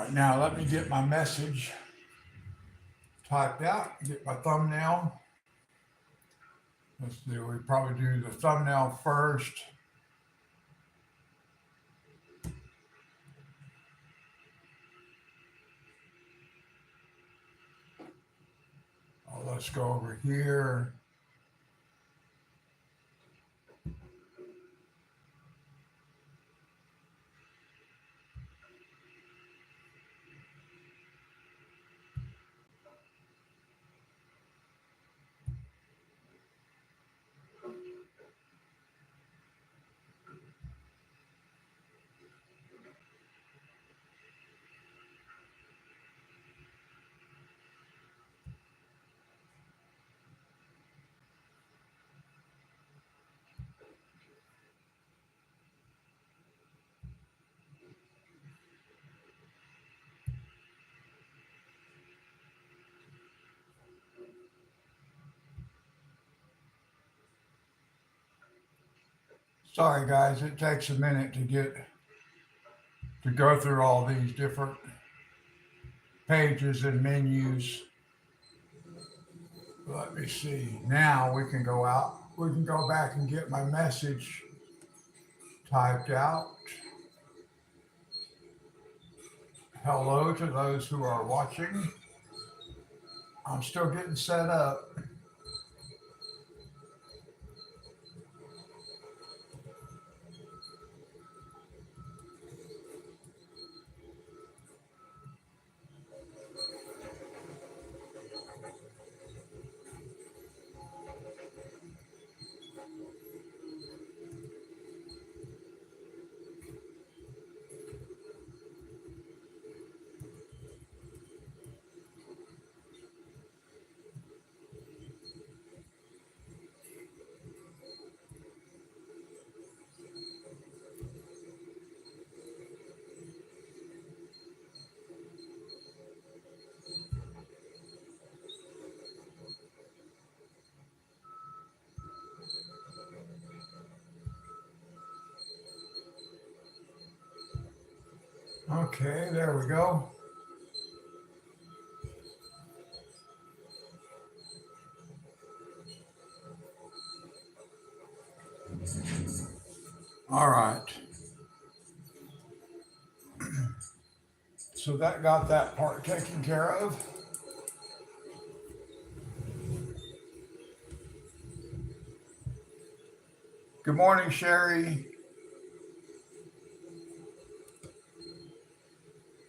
right, now let me get my message typed out, get my thumbnail. Let's do, we probably do the thumbnail first. Let's go over here. Sorry guys, it takes a minute to go through all these different pages and menus. Let me see. Now we can go out. We can go back and get my message typed out. Hello to those who are watching. I'm still getting set up. Okay, there we go. All right. So that got that part taken care of. Good morning, Sherry.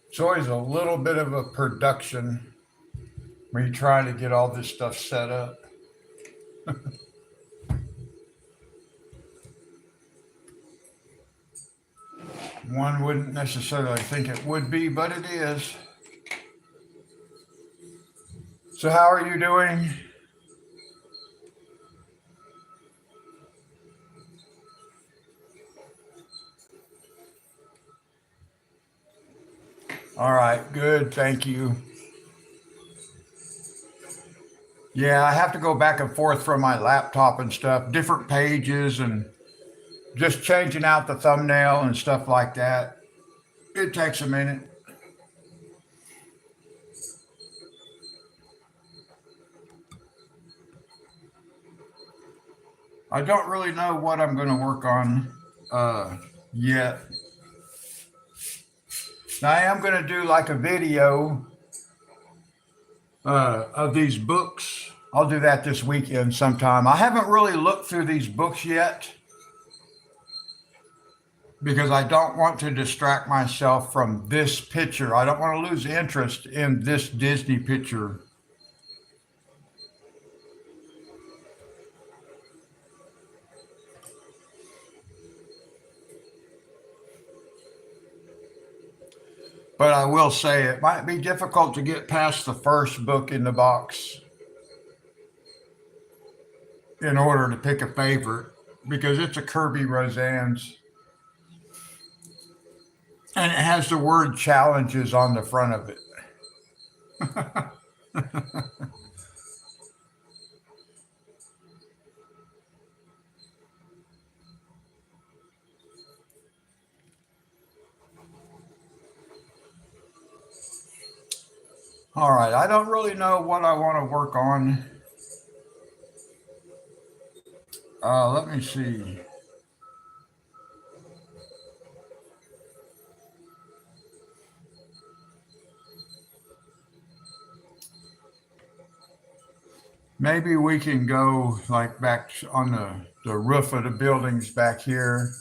It's always a little bit of a production when you're trying to get all this stuff set up. One wouldn't necessarily think it would be, but it is. So, how are you doing? All right, good. Thank you. Yeah, I have to go back and forth from my laptop and stuff, different pages, and just changing out the thumbnail and stuff like that. It takes a minute. I don't really know what I'm going to work on yet. Now, I am going to do like a video of these books. I'll do that this weekend sometime. I haven't really looked through these books yet because I don't want to distract myself from this picture. I don't want to lose interest in this Disney picture. But I will say it might be difficult to get past the first book in the box in order to pick a favorite because it's a Kirby Roseanne's and it has the word challenges on the front of it. All right, I don't really know what I want to work on. Let me see. Maybe we can go like back on the roof of the buildings back here.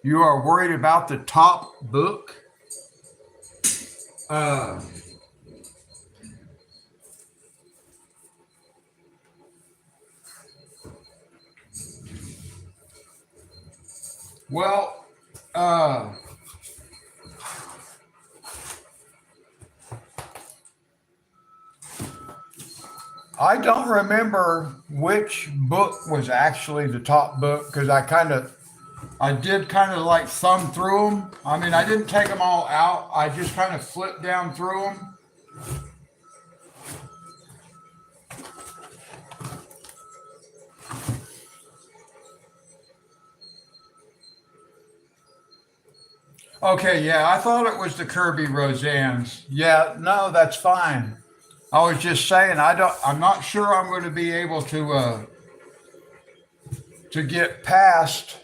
You are worried about the top book? Uh, well, uh, I don't remember which book was actually the top book because I did kind of like thumb through them. I mean, I didn't take them all out. I just kind of flipped down through them. Okay, yeah, I thought it was the Kirby Roseannes. Yeah, no, that's fine. I was just saying I'm not sure I'm going to be able to get past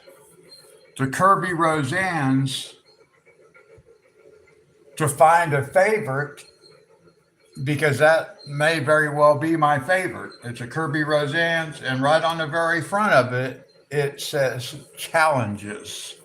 the Kirby Roseannes to find a favorite because that may very well be my favorite. It's a Kirby Roseannes, and right on the very front of it, it says challenges.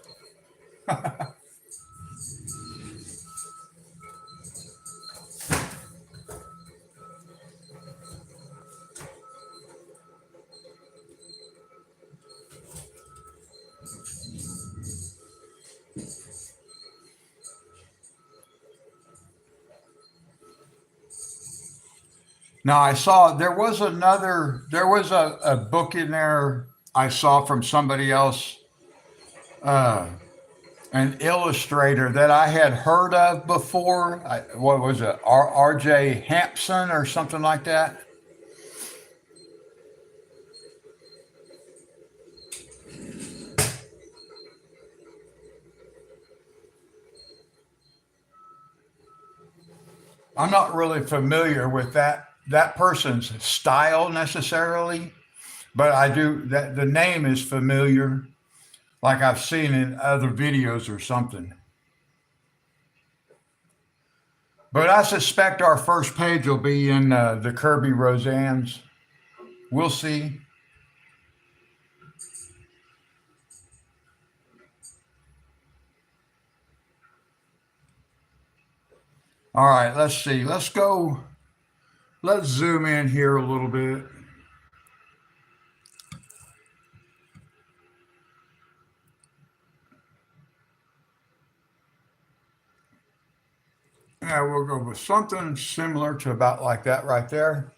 Now I saw there was a book in there I saw from somebody else, uh, an illustrator that I had heard of before. What was it, R.J. Hampson or something like that? I'm not really familiar with that person's style necessarily, but I do that the name is familiar, like I've seen in other videos or something. But I suspect our first page will be in the Kirby Roseannes. We'll see. All right, let's see. Let's go. Let's zoom in here a little bit. Yeah, we'll go with something similar to about like that right there.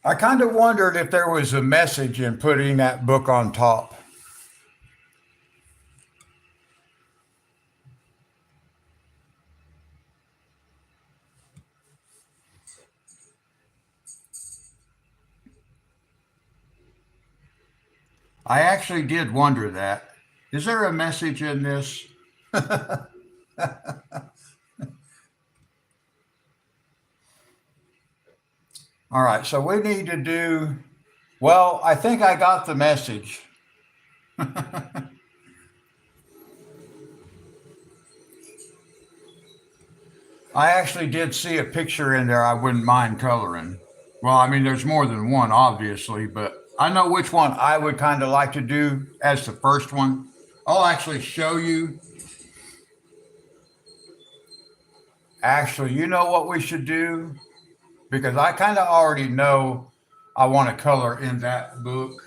I kind of wondered if there was a message in putting that book on top. I actually did wonder that. Is there a message in this? All right, so we need to do, well, I think I got the message. I actually did see a picture in there I wouldn't mind coloring. Well, I mean, there's more than one, obviously, but I know which one I would kind of like to do as the first one. I'll actually show you. Actually, you know what we should do? Because I kind of already know I want to color in that book.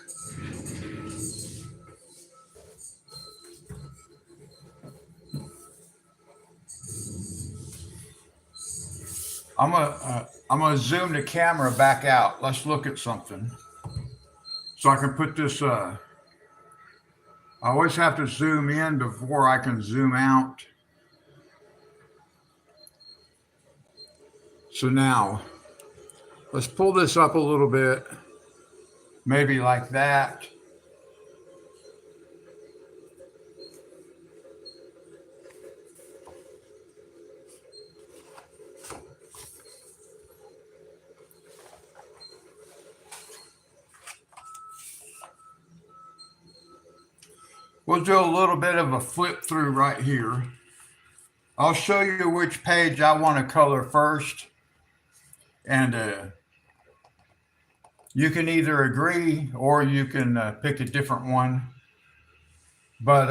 I'm gonna zoom the camera back out. Let's look at something. So I can put this. I always have to zoom in before I can zoom out. So now, let's pull this up a little bit, maybe like that. We'll do a little bit of a flip through right here. I'll show you which page I want to color first. And you can either agree or you can pick a different one. But,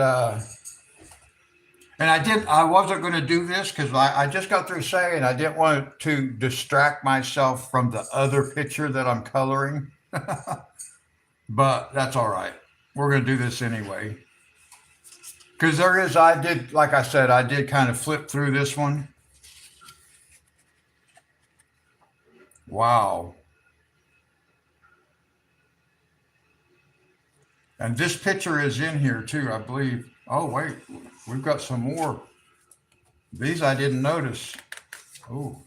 and I wasn't going to do this because I just got through saying I didn't want to distract myself from the other picture that I'm coloring. But that's all right. We're going to do this anyway. Because like I said, I did kind of flip through this one. Wow. And this picture is in here too, I believe. Oh, wait, we've got some more. These I didn't notice. Oh.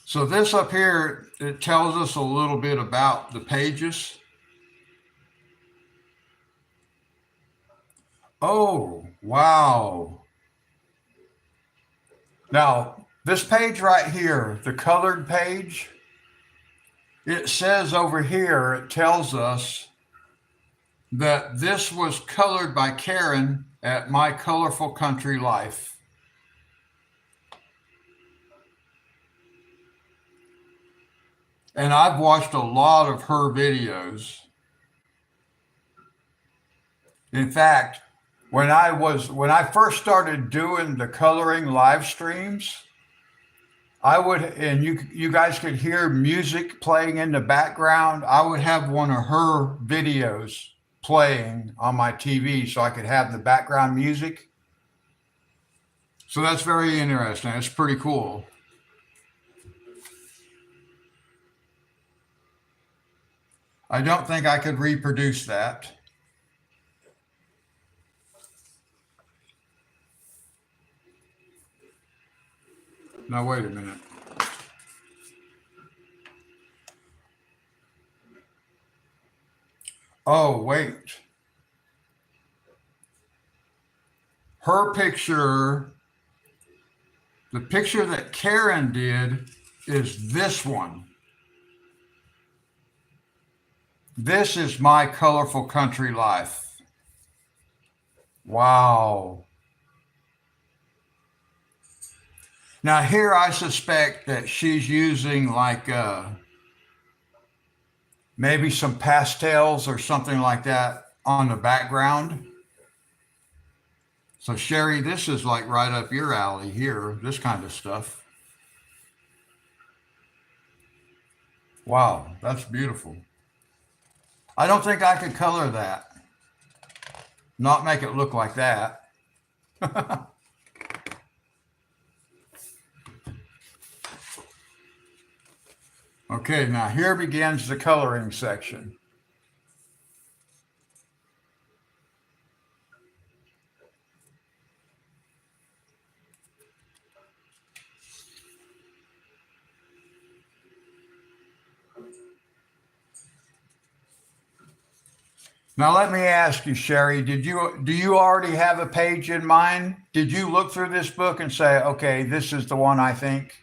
So this up here, it tells us a little bit about the pages. Oh, wow. Now, this page right here, the colored page, it says over here, it tells us that this was colored by Karen at My Colorful Country Life. And I've watched a lot of her videos. In fact, when I first started doing the coloring live streams, and you guys could hear music playing in the background. I would have one of her videos playing on my TV so I could have the background music. So that's very interesting. It's pretty cool. I don't think I could reproduce that. Now, wait a minute. Oh, wait. Her picture, the picture that Karen did is this one. This is My Colorful Country Life. Wow. Now here I suspect that she's using like maybe some pastels or something like that on the background. So Sherry, this is like right up your alley here, this kind of stuff. Wow, that's beautiful. I don't think I could color that. Not make it look like that. Okay, now here begins the coloring section. Now let me ask you, Sherry, do you already have a page in mind? Did you look through this book and say, okay, this is the one I think?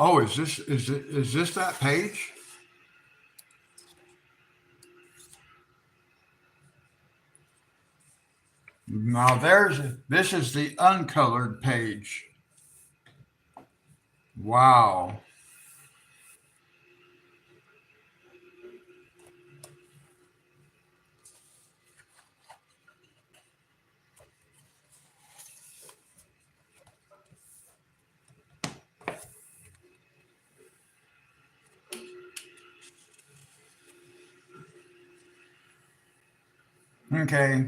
Oh, is this that page? Now this is the uncolored page. Wow. Okay.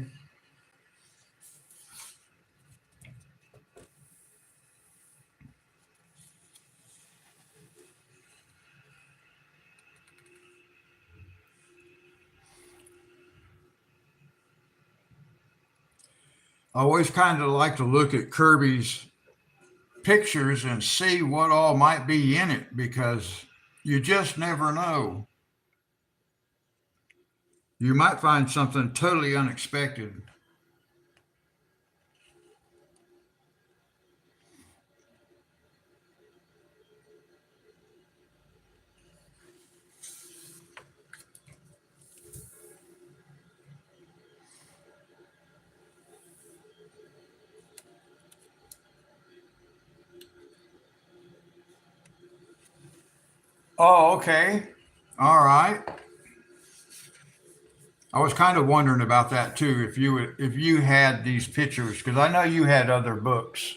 I always kind of like to look at Kirby's pictures and see what all might be in it because you just never know. You might find something totally unexpected. Oh, okay. All right. I was kind of wondering about that too. If you had these pictures, because I know you had other books.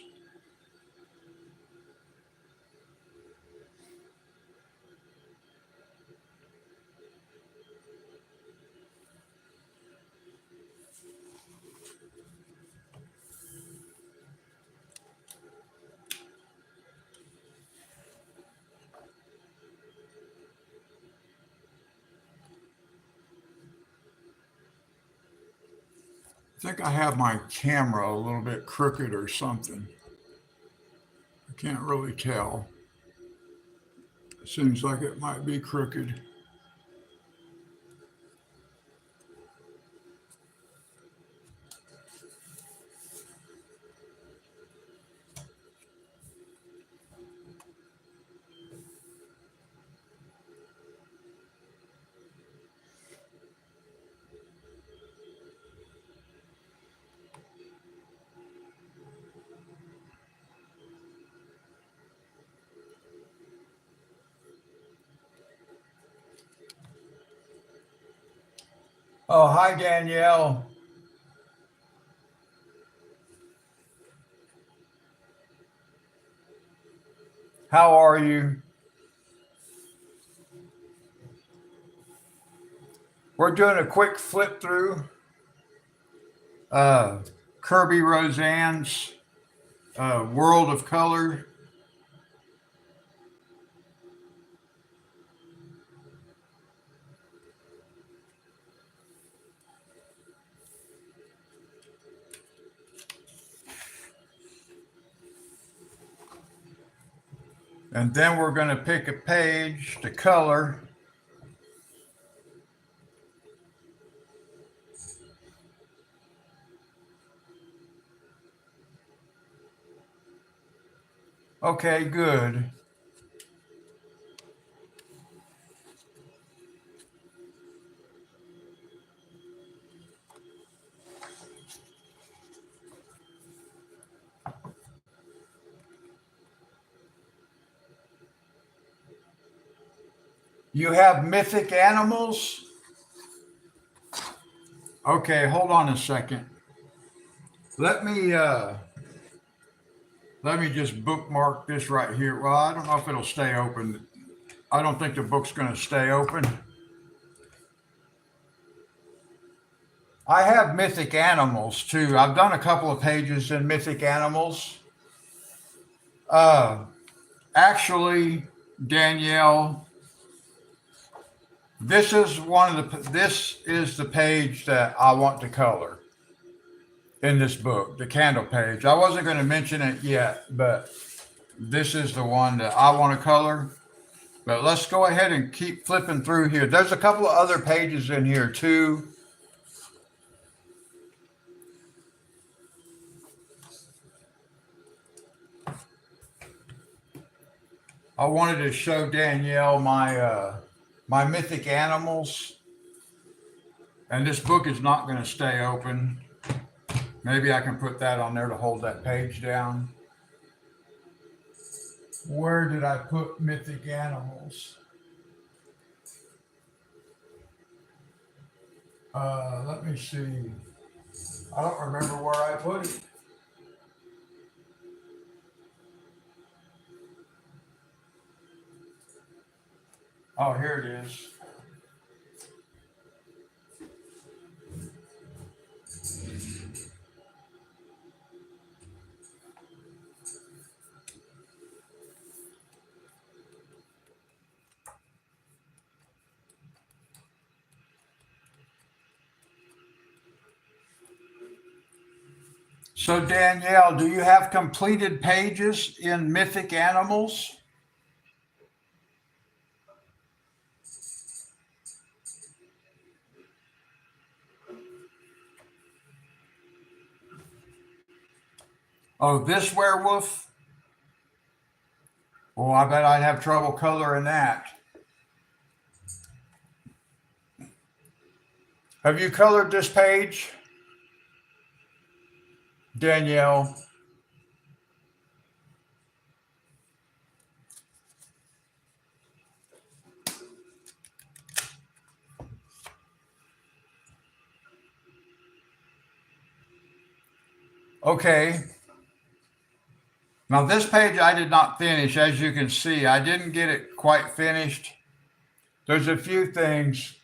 I think I have my camera a little bit crooked or something. I can't really tell. It seems like it might be crooked. Oh, hi, Danielle. How are you? We're doing a quick flip through uh, Kirby Roseanne's World of Color. And then we're going to pick a page to color. Okay, good. You have mythic animals? Okay, hold on a second. Let me let me just bookmark this right here. Well, I don't know if it'll stay open. I don't think the book's going to stay open. I have mythic animals too. I've done a couple of pages in mythic animals. Uh, Actually, Danielle, this is the page that I want to color in this book, the candle page. I wasn't going to mention it yet, but this is the one that I want to color. But let's go ahead and keep flipping through here. There's a couple of other pages in here too. I wanted to show Danielle my mythic animals, and this book is not going to stay open. Maybe I can put that on there to hold that page down. Where did I put mythic animals? Let me see. I don't remember where I put it. Oh, here it is. So Danielle, do you have completed pages in Mythic Animals? Oh, this werewolf? Oh, I bet I'd have trouble coloring that. Have you colored this page, Danielle? Okay. Now this page I did not finish, as you can see. I didn't get it quite finished. There's a few things,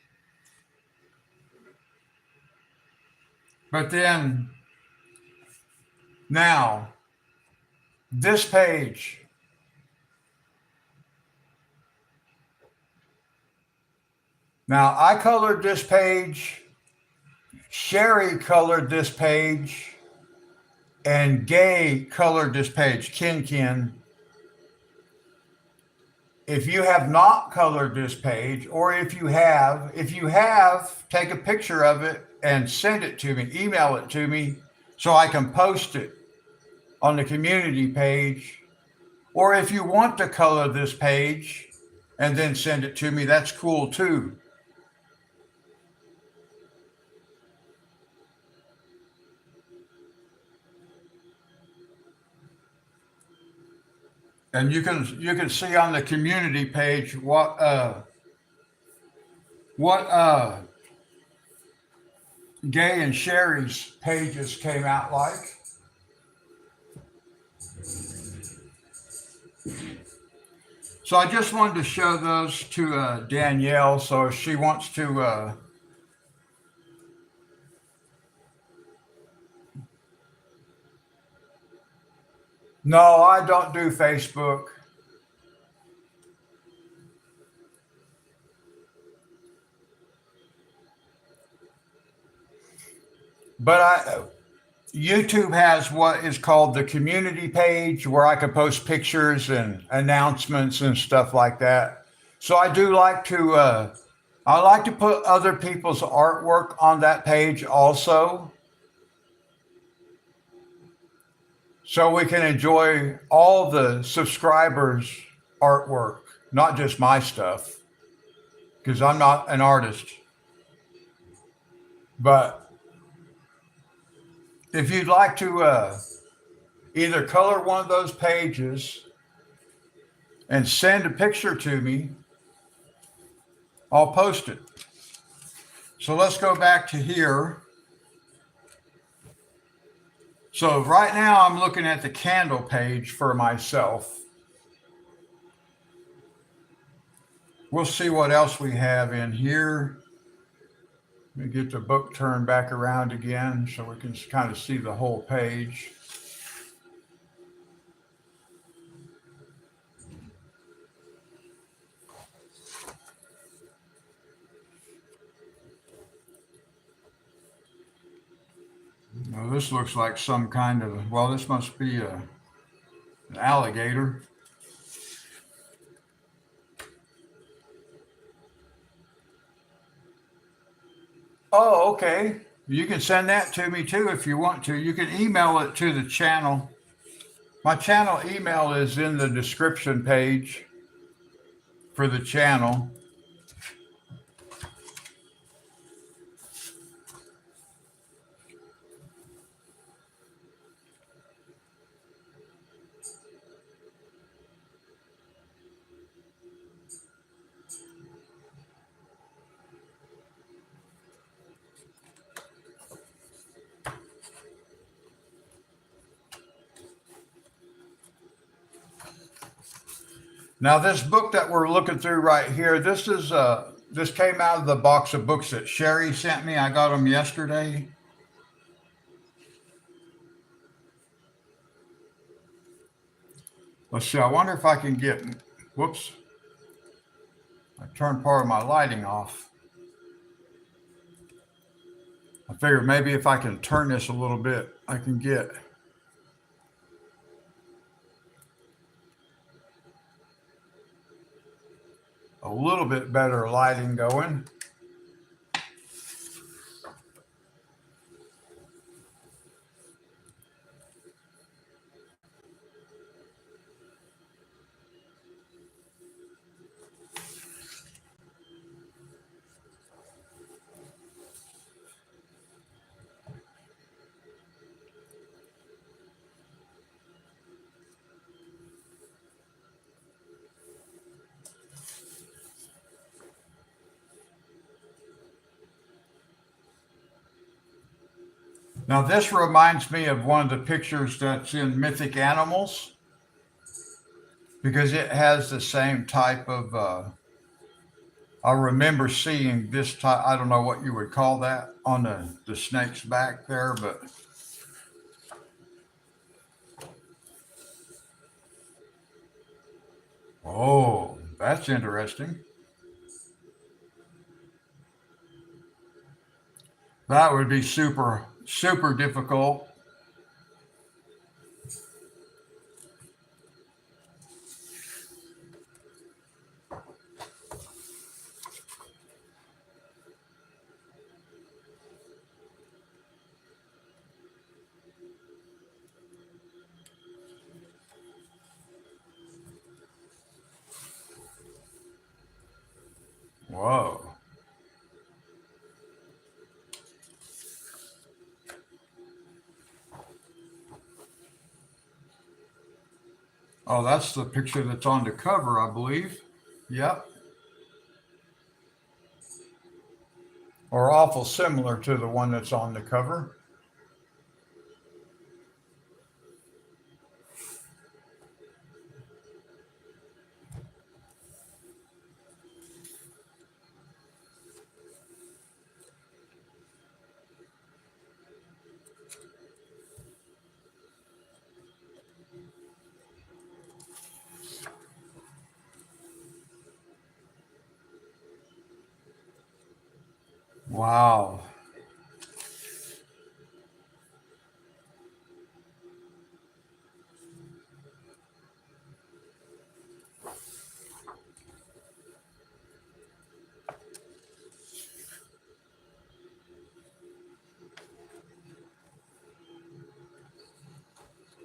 but then now this page. Now I colored this page, Sherry colored this page, and Gay colored this page, Kin. If you have not colored this page, or if you have, take a picture of it and send it to me, email it to me so I can post it on the community page. Or if you want to color this page and then send it to me, that's cool too. And you can see on the community page what Gay and Sherry's pages came out like. So I just wanted to show those to Danielle. So if she wants to, no, I don't do Facebook. But YouTube has what is called the community page where I can post pictures and announcements and stuff like that. So I do like to I like to put other people's artwork on that page also, so we can enjoy all the subscribers' artwork, not just my stuff, because I'm not an artist. But if you'd like to either color one of those pages and send a picture to me, I'll post it. So let's go back to here. So right now I'm looking at the candle page for myself. We'll see what else we have in here. Let me get the book turned back around again so we can kind of see the whole page. Now this looks like some kind of, well, this must be an alligator. Oh, okay. You can send that to me too if you want to. You can email it to the channel. My channel email is in the description page for the channel. Now, this book that we're looking through right here, this came out of the box of books that Sherry sent me. I got them yesterday. Let's see. I wonder if I can get. Whoops! I turned part of my lighting off. I figured maybe if I can turn this a little bit, I can get a little bit better lighting going. Now, this reminds me of one of the pictures that's in Mythic Animals because it has the same type of. I remember seeing this type. I don't know what you would call that on the snake's back there, but oh, that's interesting. That would be super, super difficult. Whoa. Oh, that's the picture that's on the cover, I believe. Yep. Or awful similar to the one that's on the cover. Wow.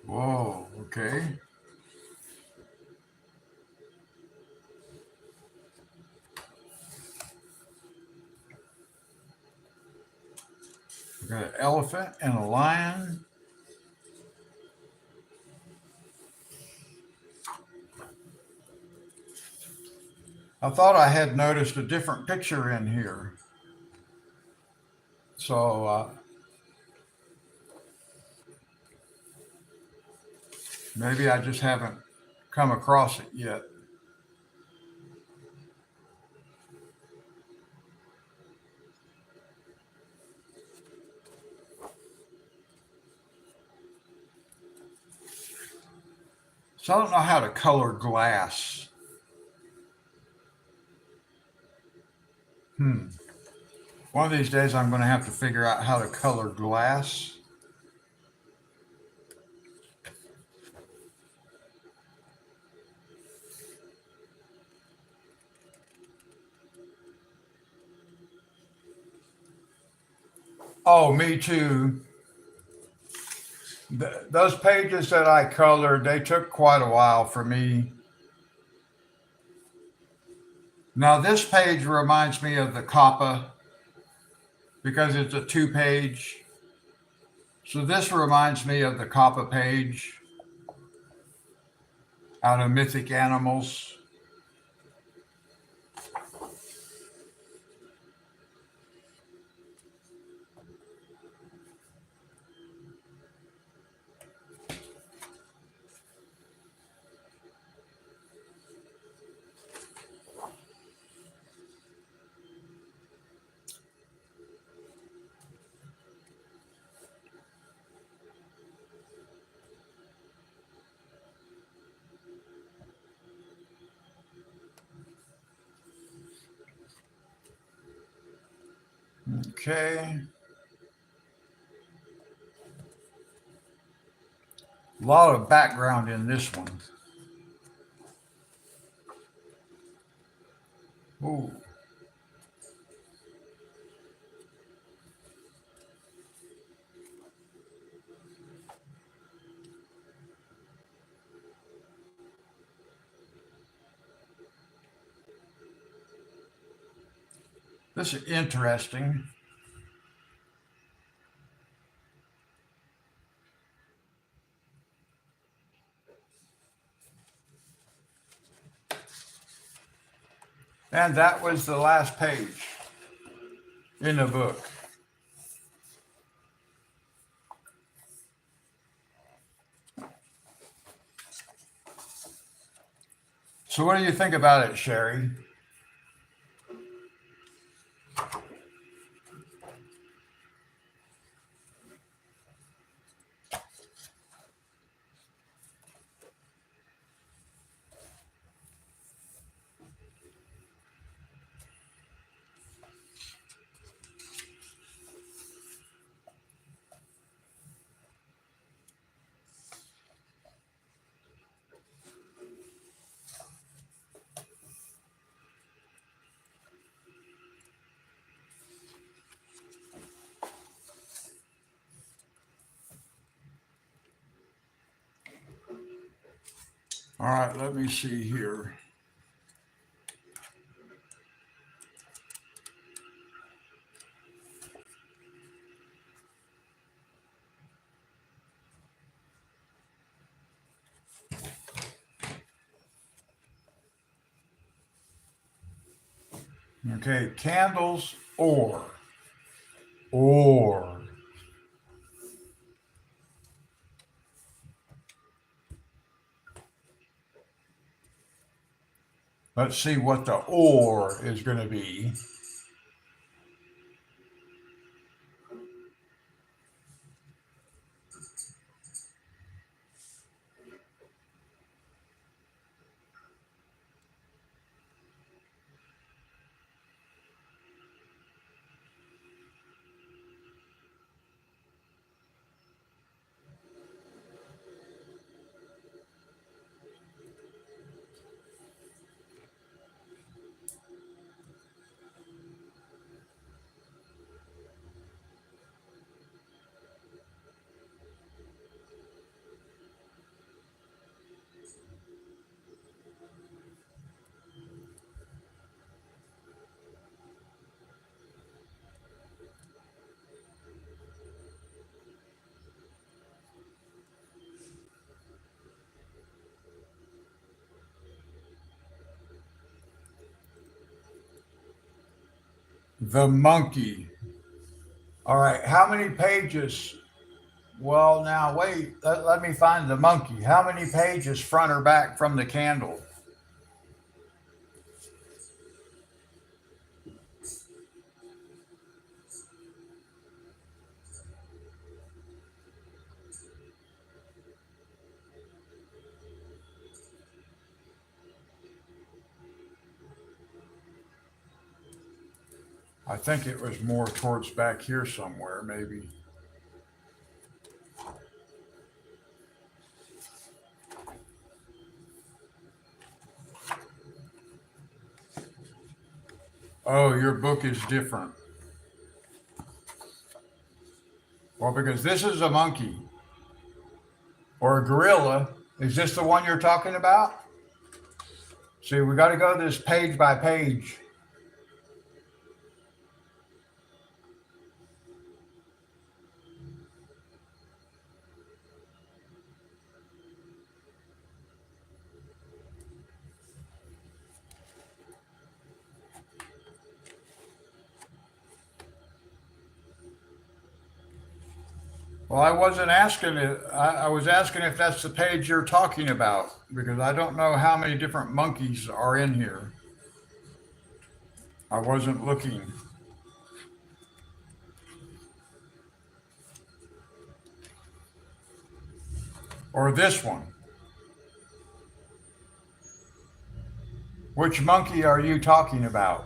Whoa. Okay. We got an elephant and a lion. I thought I had noticed a different picture in here. So maybe I just haven't come across it yet. So I don't know how to color glass. Hmm. One of these days I'm going to have to figure out how to color glass. Oh, me too. Those pages that I colored, they took quite a while for me. Now, this page reminds me of the Kappa because it's a two page. So, this reminds me of the Kappa page out of Mythic Animals. Okay. A lot of background in this one. Ooh, this is interesting. And that was the last page in the book. So, what do you think about it, Sherry? All right, let me see here. Okay, candles or. Let's see what the or is going to be. The monkey. All right, how many pages? Well, now wait, let me find the monkey. How many pages front or back from the candle? I think it was more towards back here somewhere, maybe. Oh, your book is different. Well, because this is a monkey or a gorilla. Is this the one you're talking about? See, we got to go this page by page. Well, I wasn't asking it. I was asking if that's the page you're talking about because I don't know how many different monkeys are in here. I wasn't looking. Or this one. Which monkey are you talking about?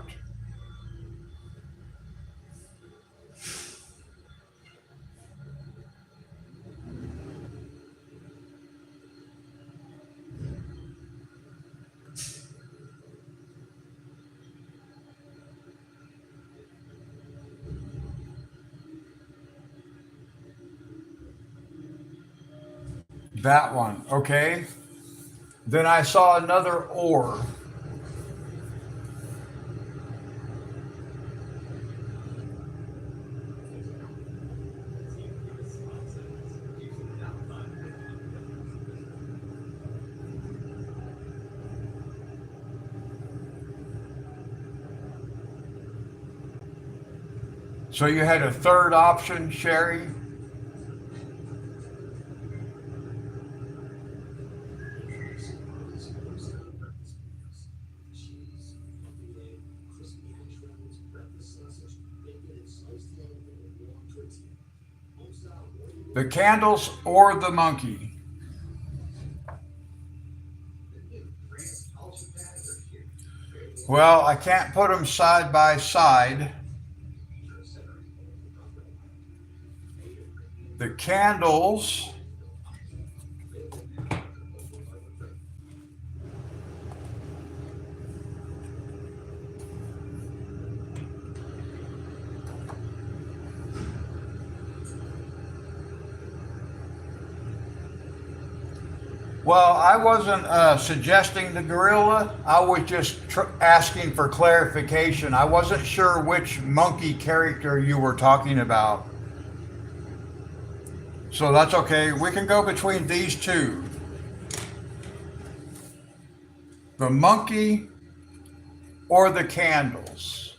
That one. Okay. Then I saw another oar. So you had a third option, Sherry? The candles or the monkey? Well, I can't put them side by side. The candles. Well, I wasn't suggesting the gorilla. I was just asking for clarification. I wasn't sure which monkey character you were talking about. So that's okay. We can go between these two, the monkey or the candles.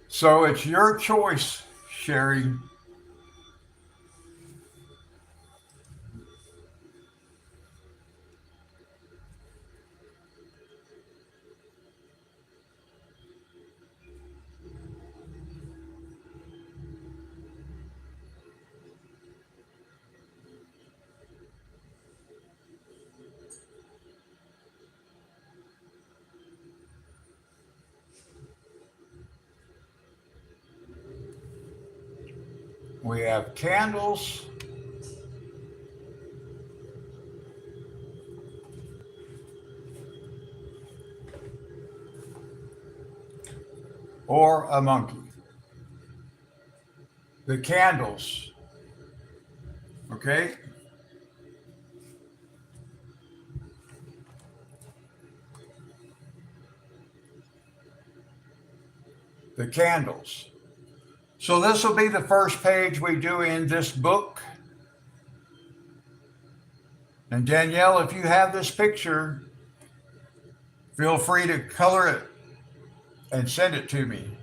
So it's your choice, Sherry. We have candles or a monkey. The candles, okay? The candles. So this will be the first page we do in this book. And Danielle, if you have this picture, feel free to color it and send it to me.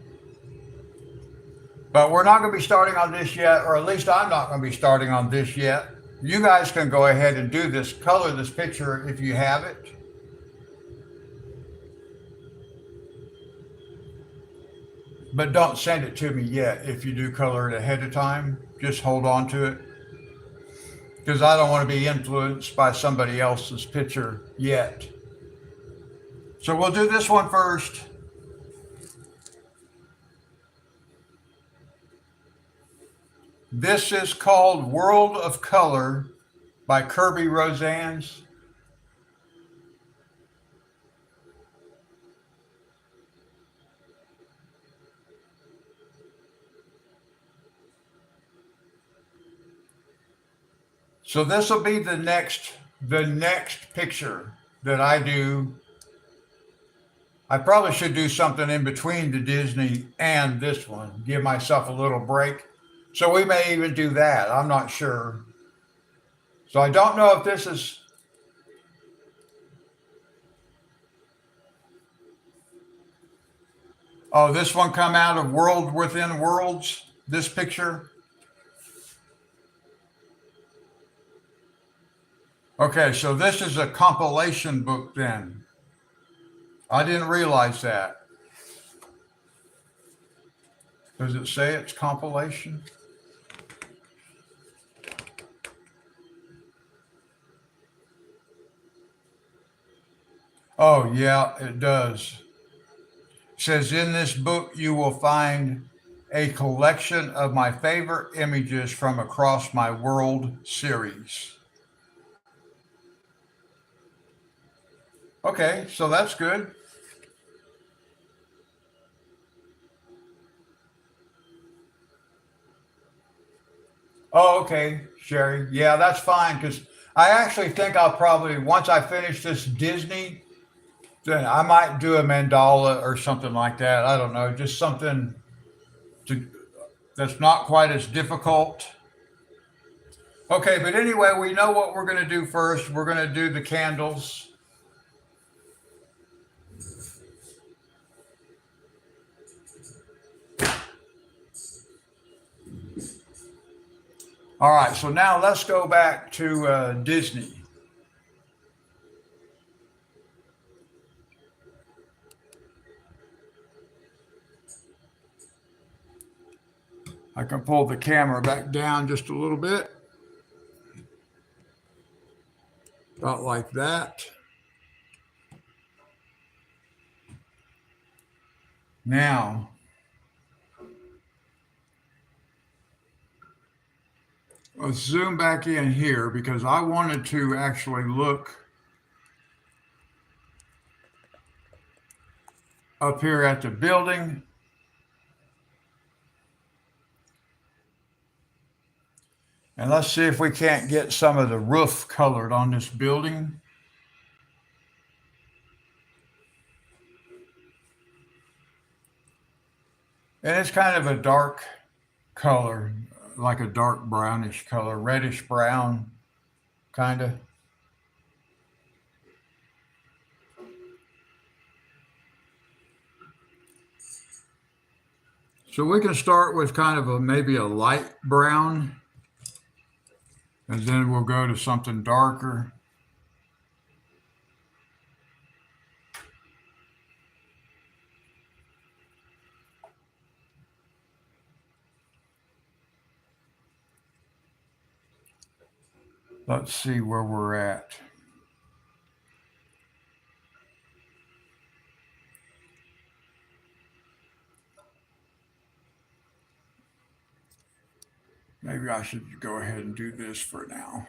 But we're not going to be starting on this yet, or at least I'm not going to be starting on this yet. You guys can go ahead and do this, color this picture if you have it. But don't send it to me yet if you do color it ahead of time. Just hold on to it. Because I don't want to be influenced by somebody else's picture yet. So we'll do this one first. This is called World of Color by Kirby Rosannes. So this will be the next picture that I do. I probably should do something in between the Disney and this one, give myself a little break. So we may even do that. I'm not sure. So I don't know if this is. Oh, this one come out of World Within Worlds, this picture. Okay, so this is a compilation book then. I didn't realize that. Does it say it's compilation? Oh, yeah, it does. It says in this book you will find a collection of my favorite images from across my world series. Okay, so that's good. Oh, okay, Sherry. Yeah, that's fine because I actually think I'll probably, once I finish this Disney, then I might do a mandala or something like that. I don't know, just something to, that's not quite as difficult. Okay, but anyway, we know what we're going to do first. We're going to do the candles. All right, so now let's go back to Disney. I can pull the camera back down just a little bit, about like that. Now, let's zoom back in here because I wanted to actually look up here at the building. And let's see if we can't get some of the roof colored on this building. And it's kind of a dark color, like a dark brownish color, reddish brown, kind of. So we can start with kind of a maybe a light brown, and then we'll go to something darker. Let's see where we're at. Maybe I should go ahead and do this for now.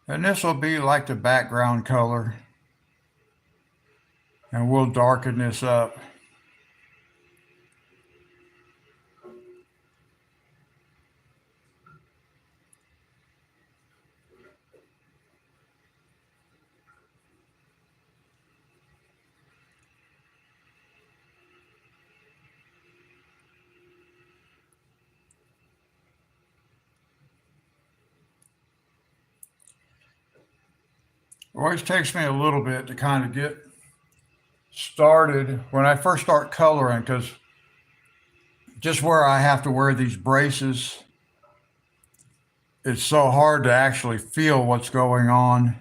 And this will be like the background color. And we'll darken this up. It always takes me a little bit to kind of get started when I first start coloring because just where I have to wear these braces, it's so hard to actually feel what's going on.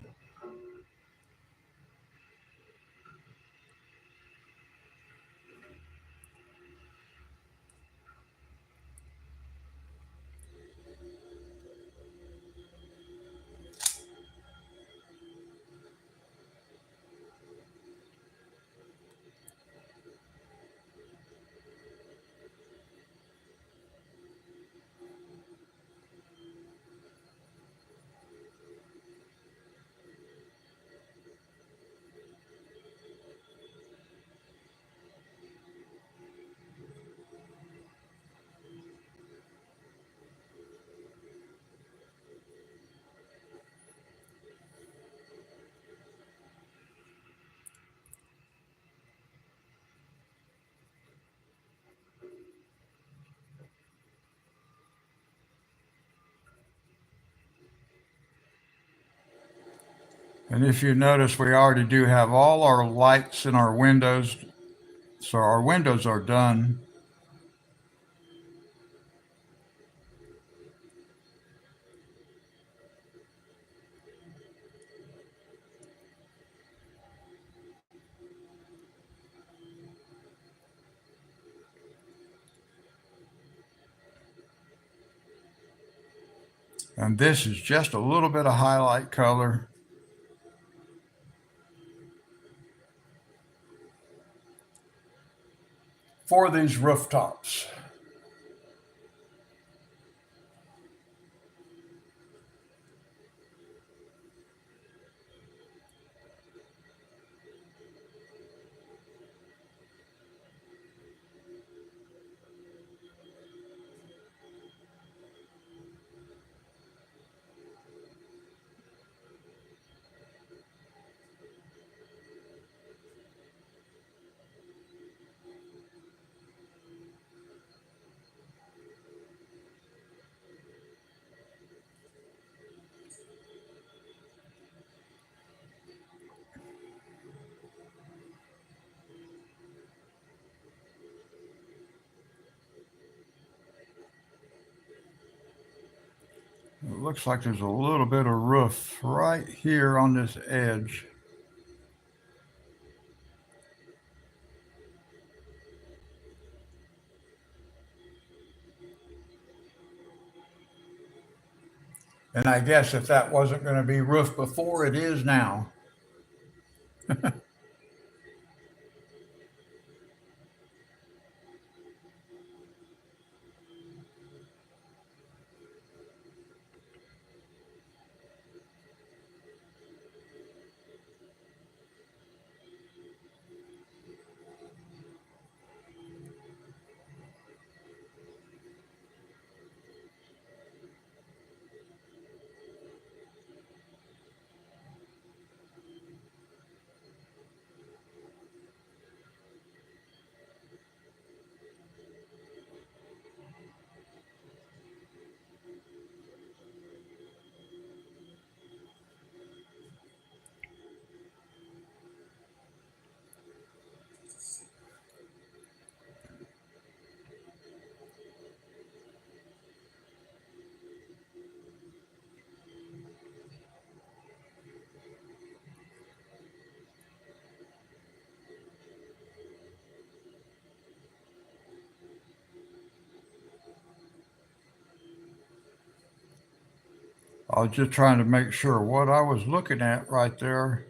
And if you notice, we already do have all our lights in our windows. So our windows are done. And this is just a little bit of highlight color for these rooftops. It looks like there's a little bit of roof right here on this edge. And I guess if that wasn't going to be roof before, it is now. I was just trying to make sure what I was looking at right there.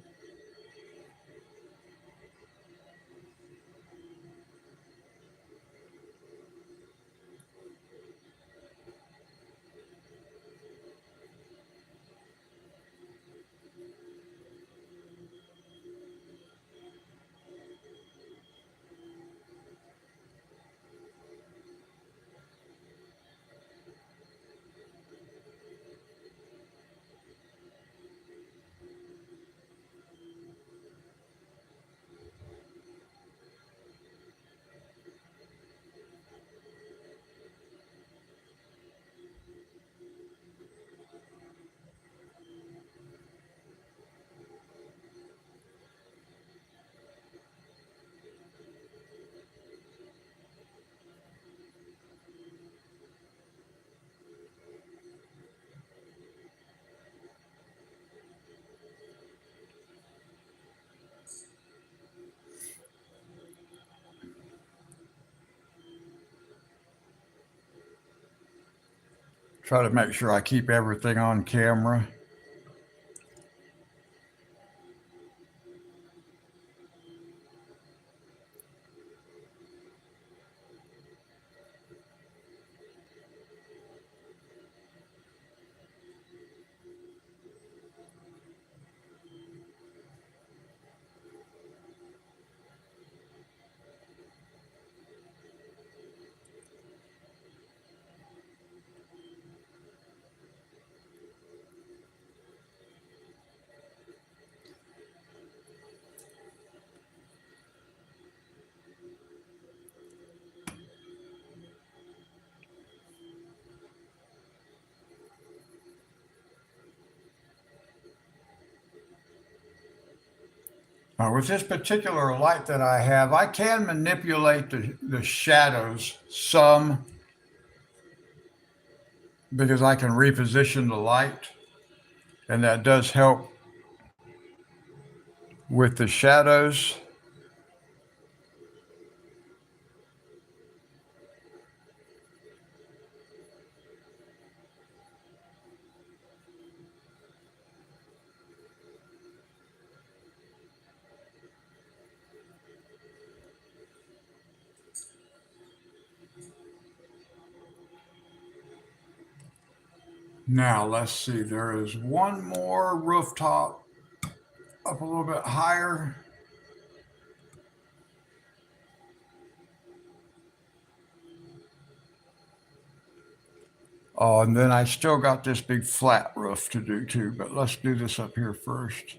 Try to make sure I keep everything on camera. With this particular light that I have, I can manipulate the shadows some because I can reposition the light, and that does help with the shadows. Now let's see. There is one more rooftop up a little bit higher. Oh, and then I still got this big flat roof to do too, but let's do this up here first.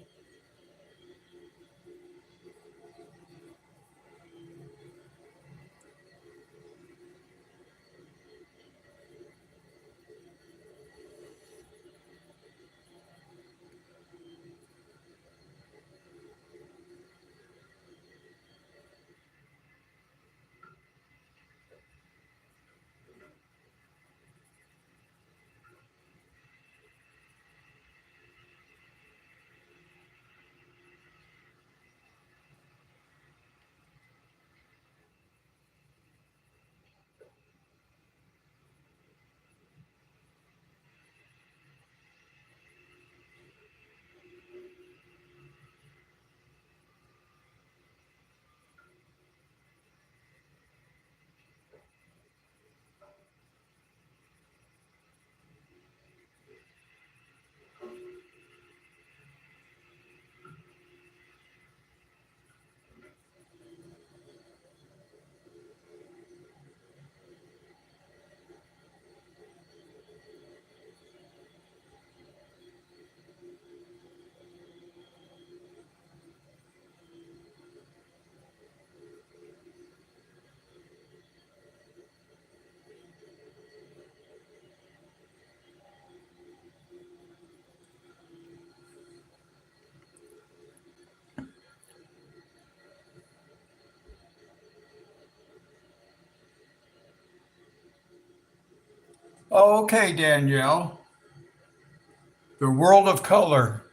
Okay, Danielle, the world of color.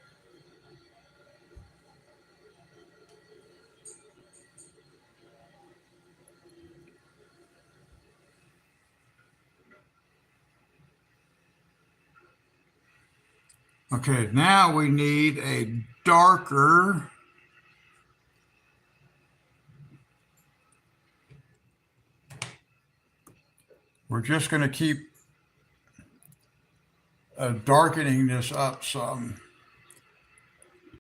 Okay, now we need a darker. We're just going to keep darkening this up some.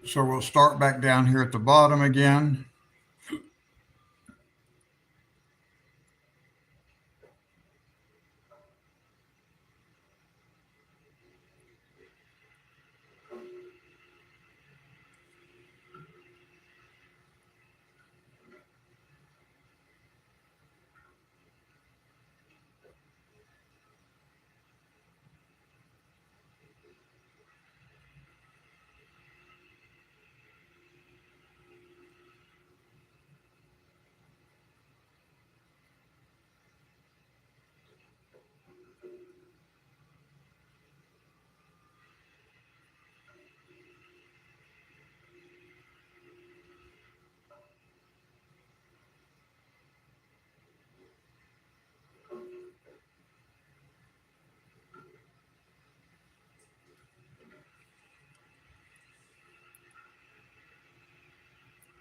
So we'll start back down here at the bottom again.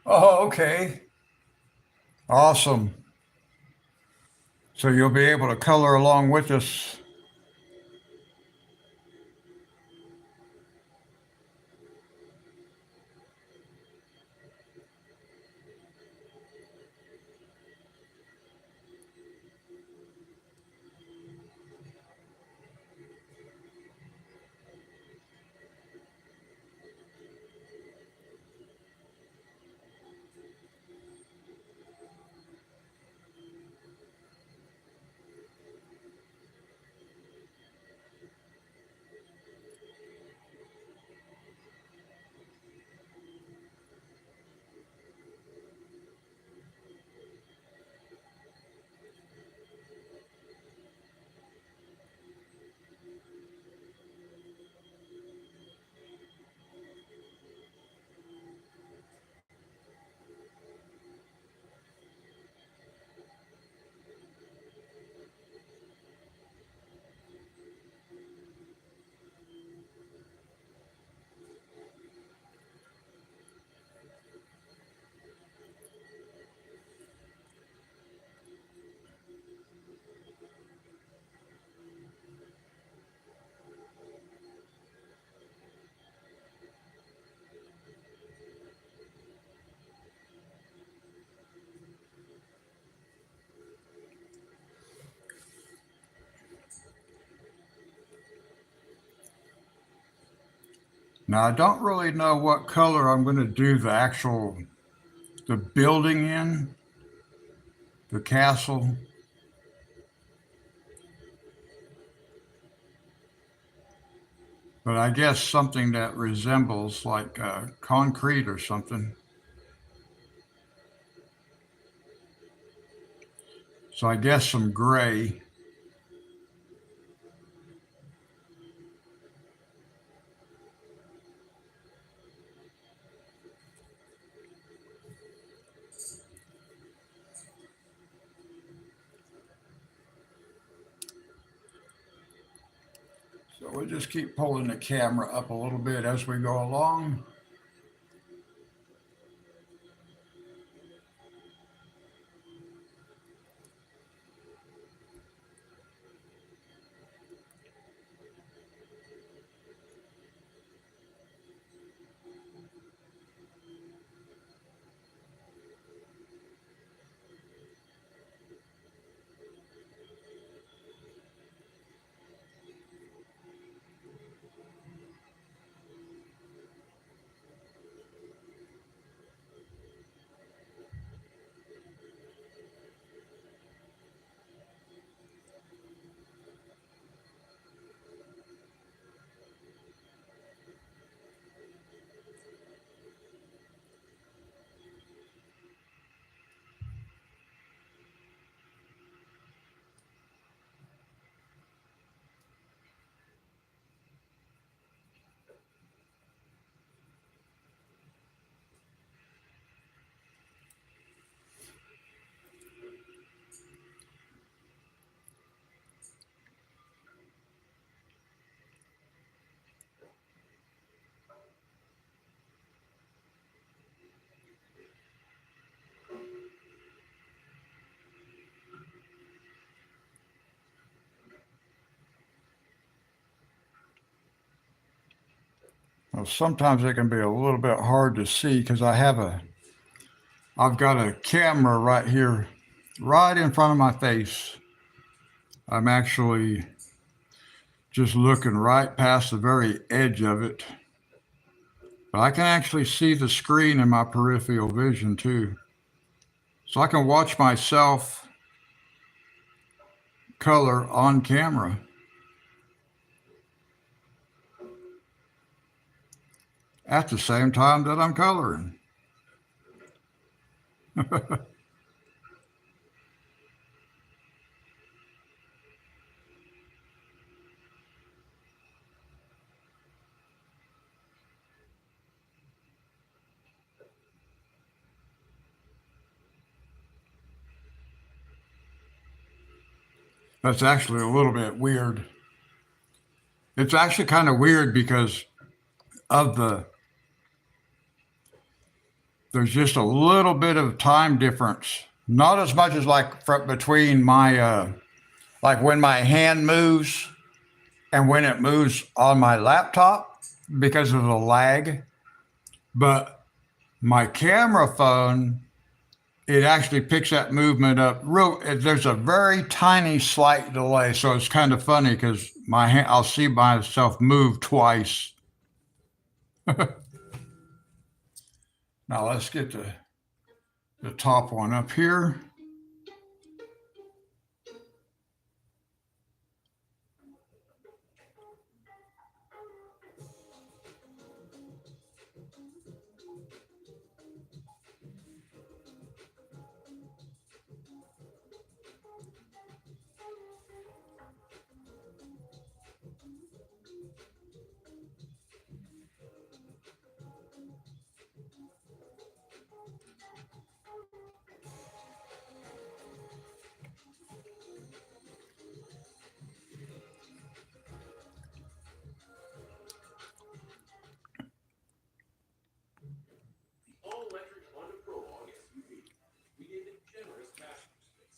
Oh, okay. Awesome. So you'll be able to color along with us. Now I don't really know what color I'm going to do the building in, the castle. But I guess something that resembles like concrete or something. So I guess some gray. So we'll just keep pulling the camera up a little bit as we go along. Well, sometimes it can be a little bit hard to see because I've got a camera right here, right in front of my face. I'm actually just looking right past the very edge of it. But I can actually see the screen in my peripheral vision too. So I can watch myself color on camera at the same time that I'm coloring. That's actually a little bit weird. It's actually kind of weird because of there's just a little bit of time difference. Not as much as like between like when my hand moves and when it moves on my laptop because of the lag. But my camera phone, it actually picks that movement up real. There's a very tiny slight delay. So it's kind of funny because I'll see myself move twice. Now let's get the top one up here.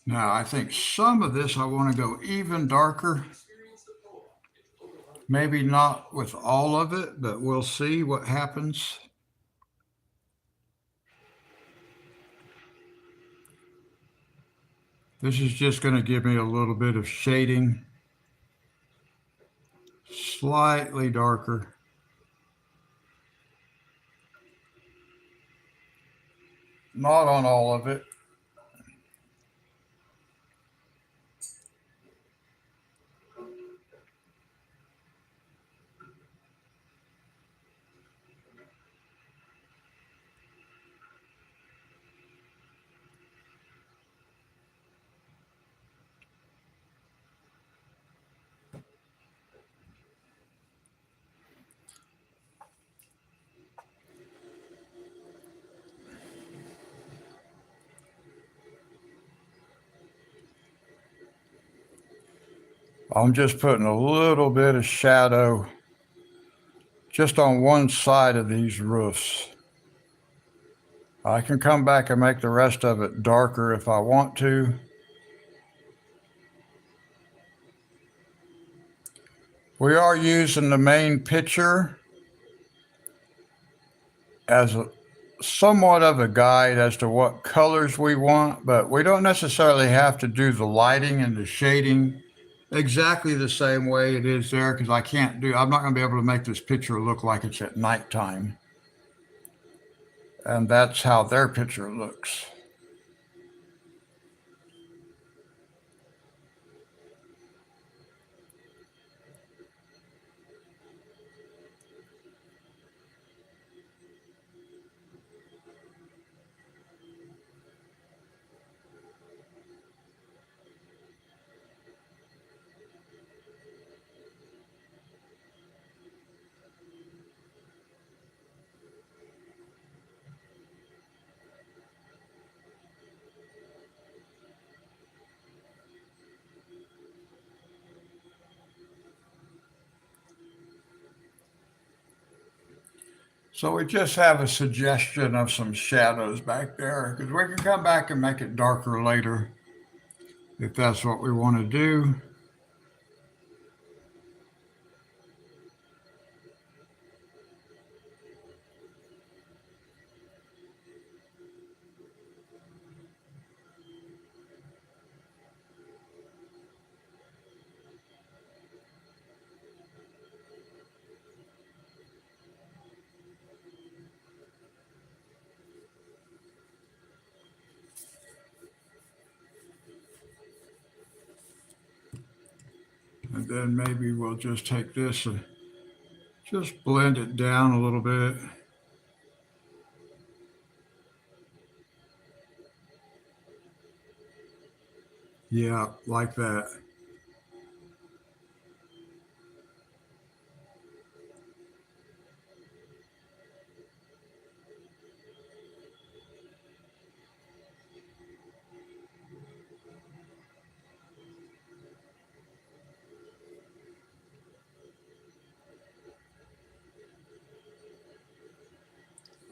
Now I think some of this I want to go even darker. Maybe not with all of it, but we'll see what happens. This is just going to give me a little bit of shading, slightly darker. Not on all of it. I'm just putting a little bit of shadow just on one side of these roofs. I can come back and make the rest of it darker if I want to. We are using the main picture as somewhat of a guide as to what colors we want, but we don't necessarily have to do the lighting and the shading exactly the same way it is there because I'm not going to be able to make this picture look like it's at nighttime. And that's how their picture looks. So we just have a suggestion of some shadows back there because we can come back and make it darker later if that's what we want to do. And then maybe we'll just take this and just blend it down a little bit. Yeah, like that.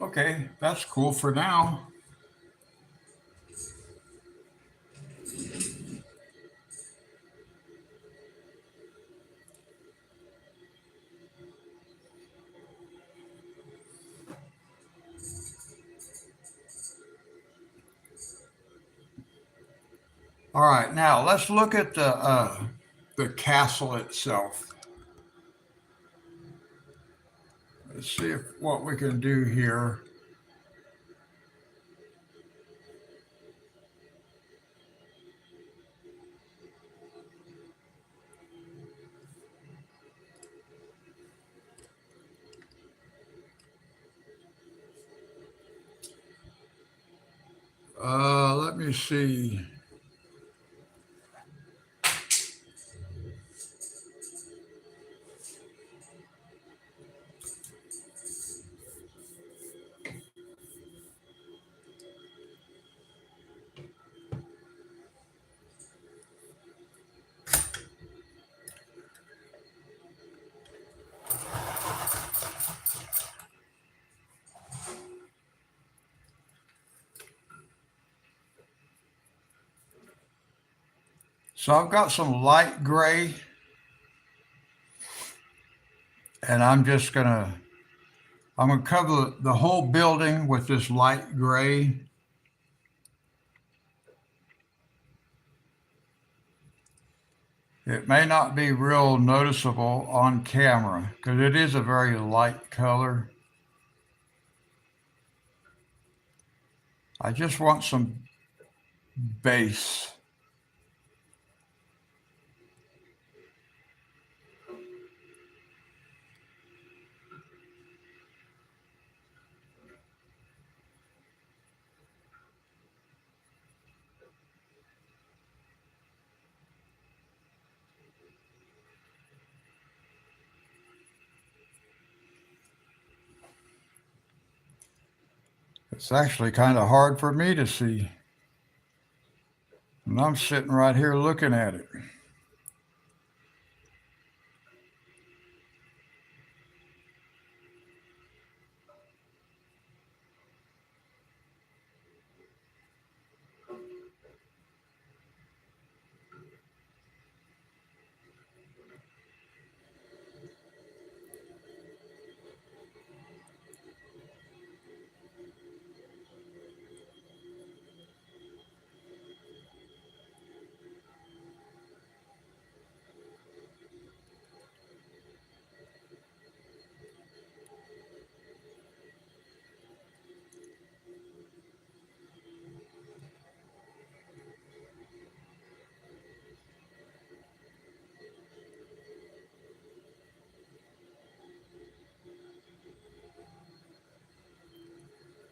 Okay, that's cool for now. All right, now let's look at the castle itself. Let's see what we can do here. Let me see. So I've got some light gray, and I'm gonna cover the whole building with this light gray. It may not be real noticeable on camera because it is a very light color. I just want some base. It's actually kind of hard for me to see. And I'm sitting right here looking at it.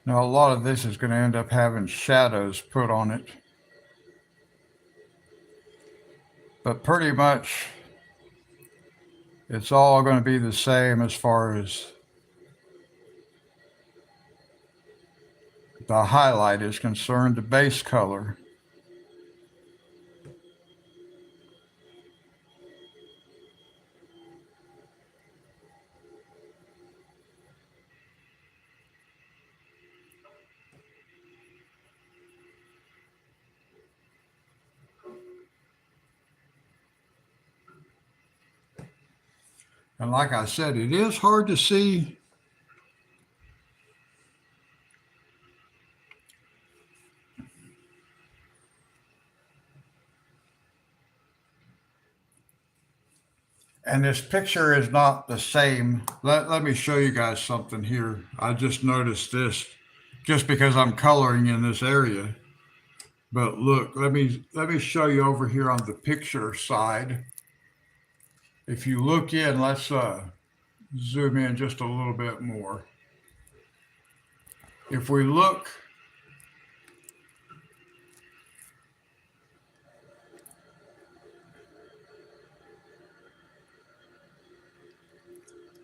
Now, a lot of this is going to end up having shadows put on it. But pretty much it's all going to be the same as far as the highlight is concerned, the base color. And like I said, it is hard to see. And this picture is not the same. Let me show you guys something here. I just noticed this just because I'm coloring in this area. But look, let me show you over here on the picture side. If you look in, let's zoom in just a little bit more. If we look,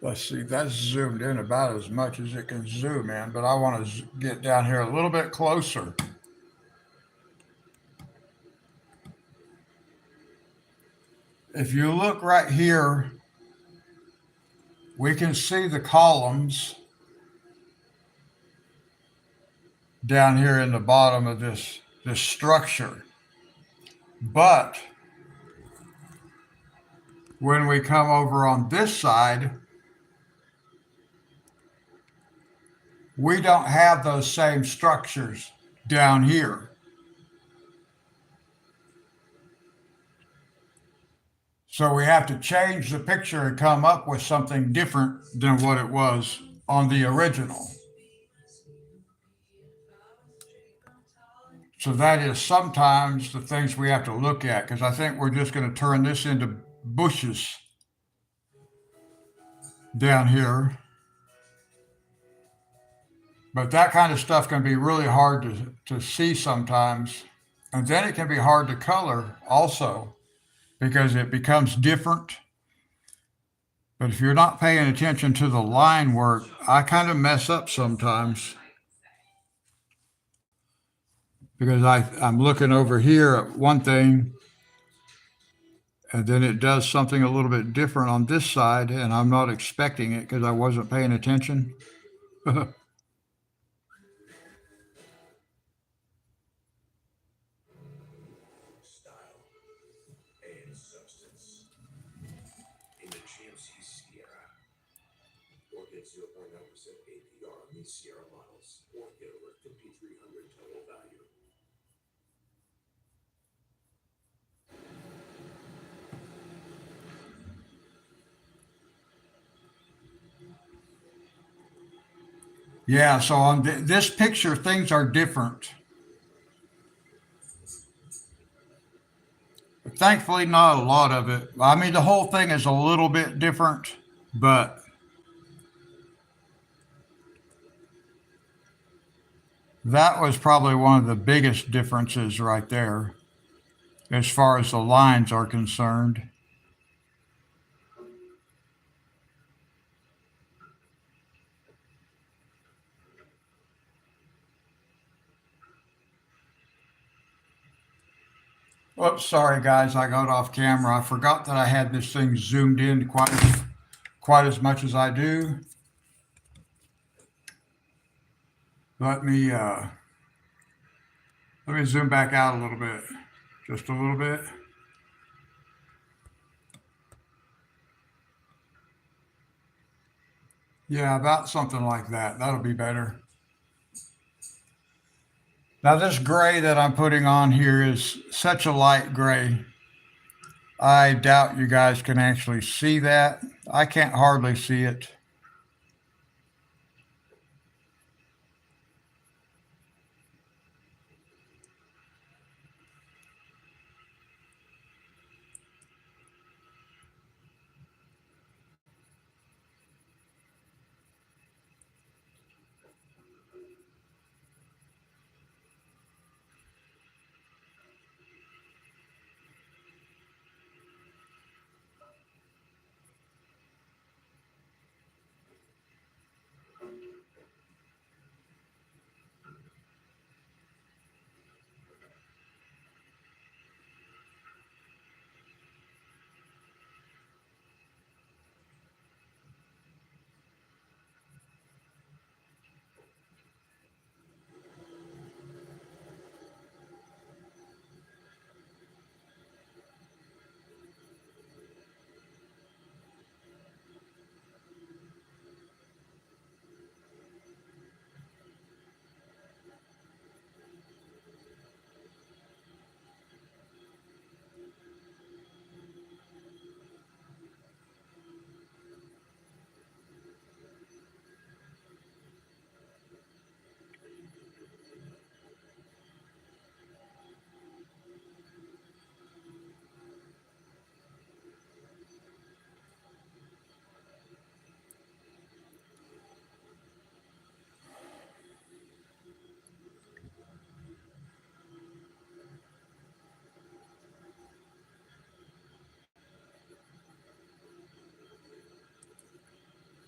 let's see, that's zoomed in about as much as it can zoom in, but I want to get down here a little bit closer. If you look right here, we can see the columns down here in the bottom of this structure. But when we come over on this side, we don't have those same structures down here. So we have to change the picture and come up with something different than what it was on the original. So that is sometimes the things we have to look at, because I think we're just going to turn this into bushes down here. But that kind of stuff can be really hard to see sometimes. And then it can be hard to color also because it becomes different. But if you're not paying attention to the line work, I kind of mess up sometimes because I'm looking over here at one thing and then it does something a little bit different on this side and I'm not expecting it because I wasn't paying attention. Yeah, so on this picture, things are different. But thankfully, not a lot of it. I mean, the whole thing is a little bit different, but that was probably one of the biggest differences right there as far as the lines are concerned. Oops, sorry guys, I got off camera. I forgot that I had this thing zoomed in quite as much as I do. Let me uh, let me zoom back out a little bit, just a little bit. Yeah, about something like that. That'll be better. Now this gray that I'm putting on here is such a light gray. I doubt you guys can actually see that. I can't hardly see it.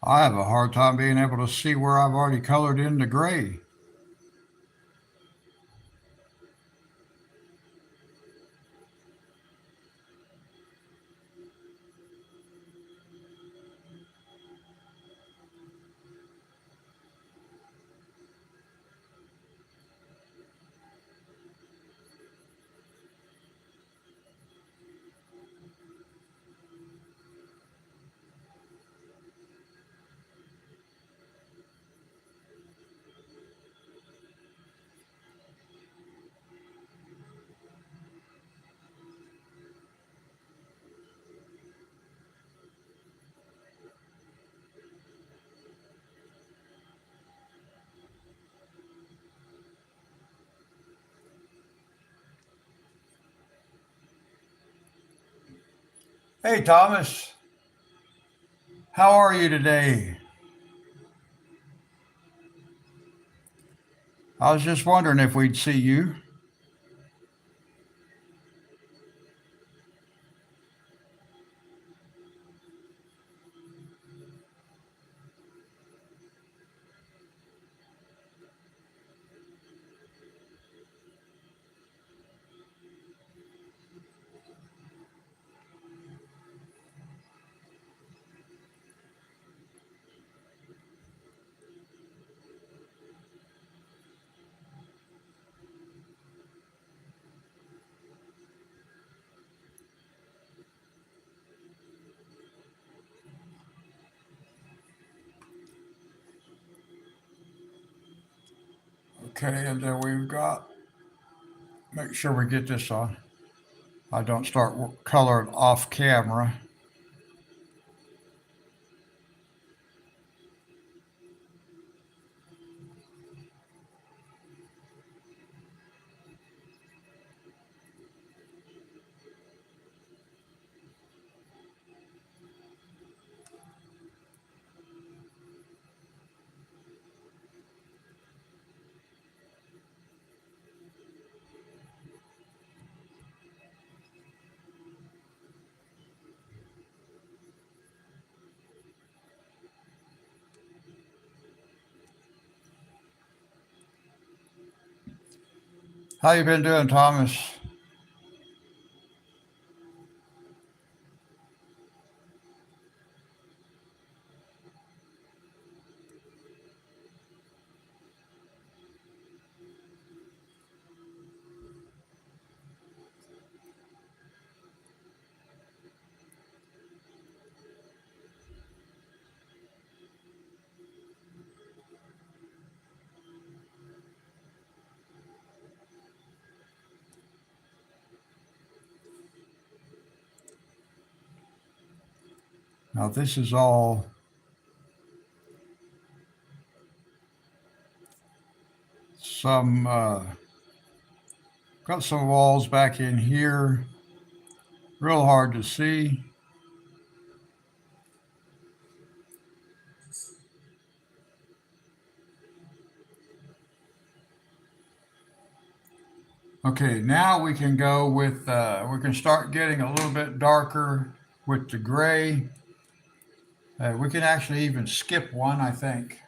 I have a hard time being able to see where I've already colored in the gray. Hey Thomas, how are you today? I was just wondering if we'd see you. Okay, and then we've got, make sure we get this on. I don't start coloring off camera. How you been doing, Thomas? Now this is all some got some walls back in here, real hard to see. Okay, now we can go with we can start getting a little bit darker with the gray. We can actually even skip one, I think.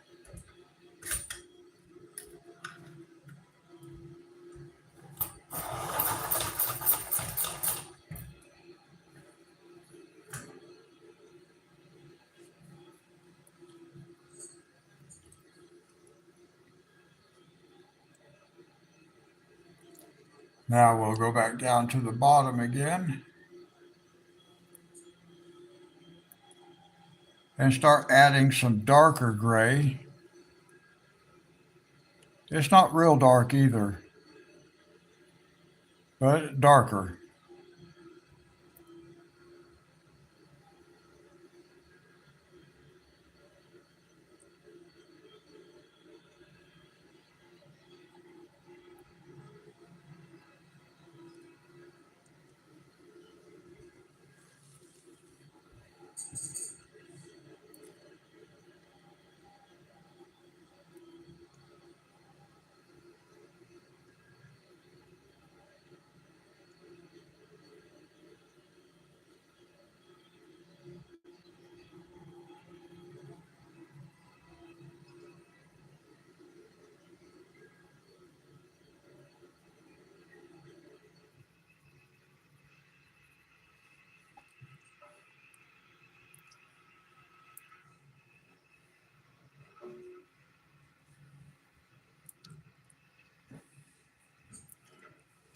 Now we'll go back down to the bottom again and start adding some darker gray. It's not real dark either, but darker.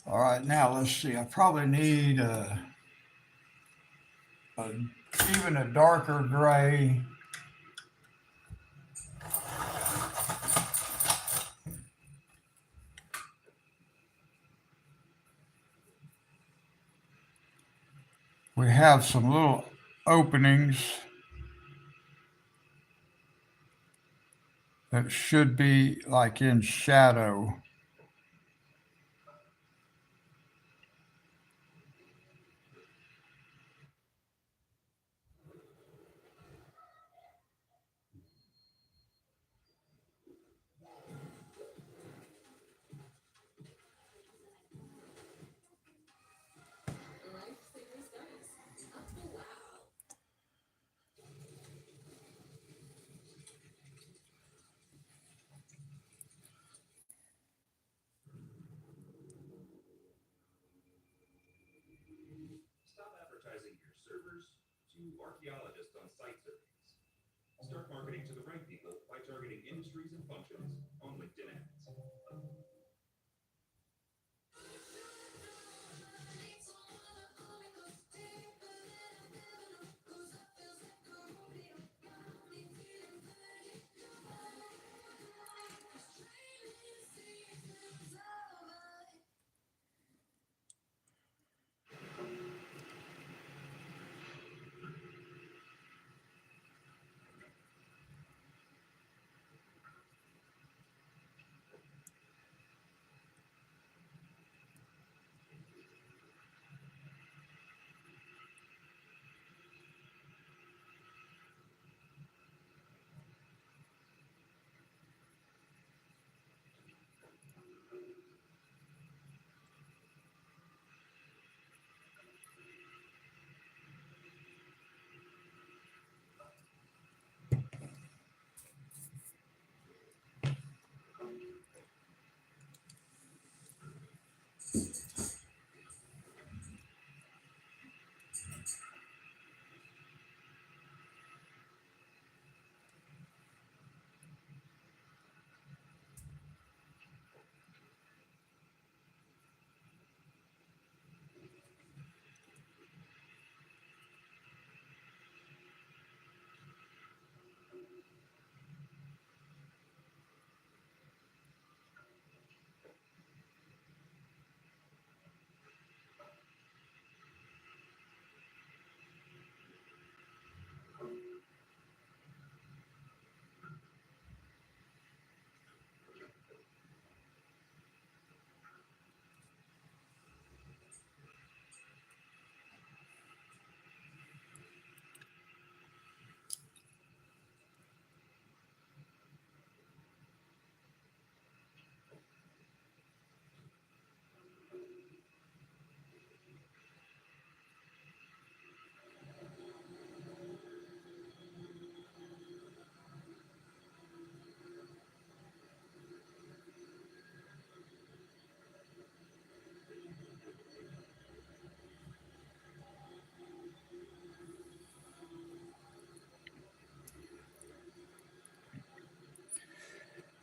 All right, now let's see. I probably need a even a darker gray. We have some little openings that should be like in shadow.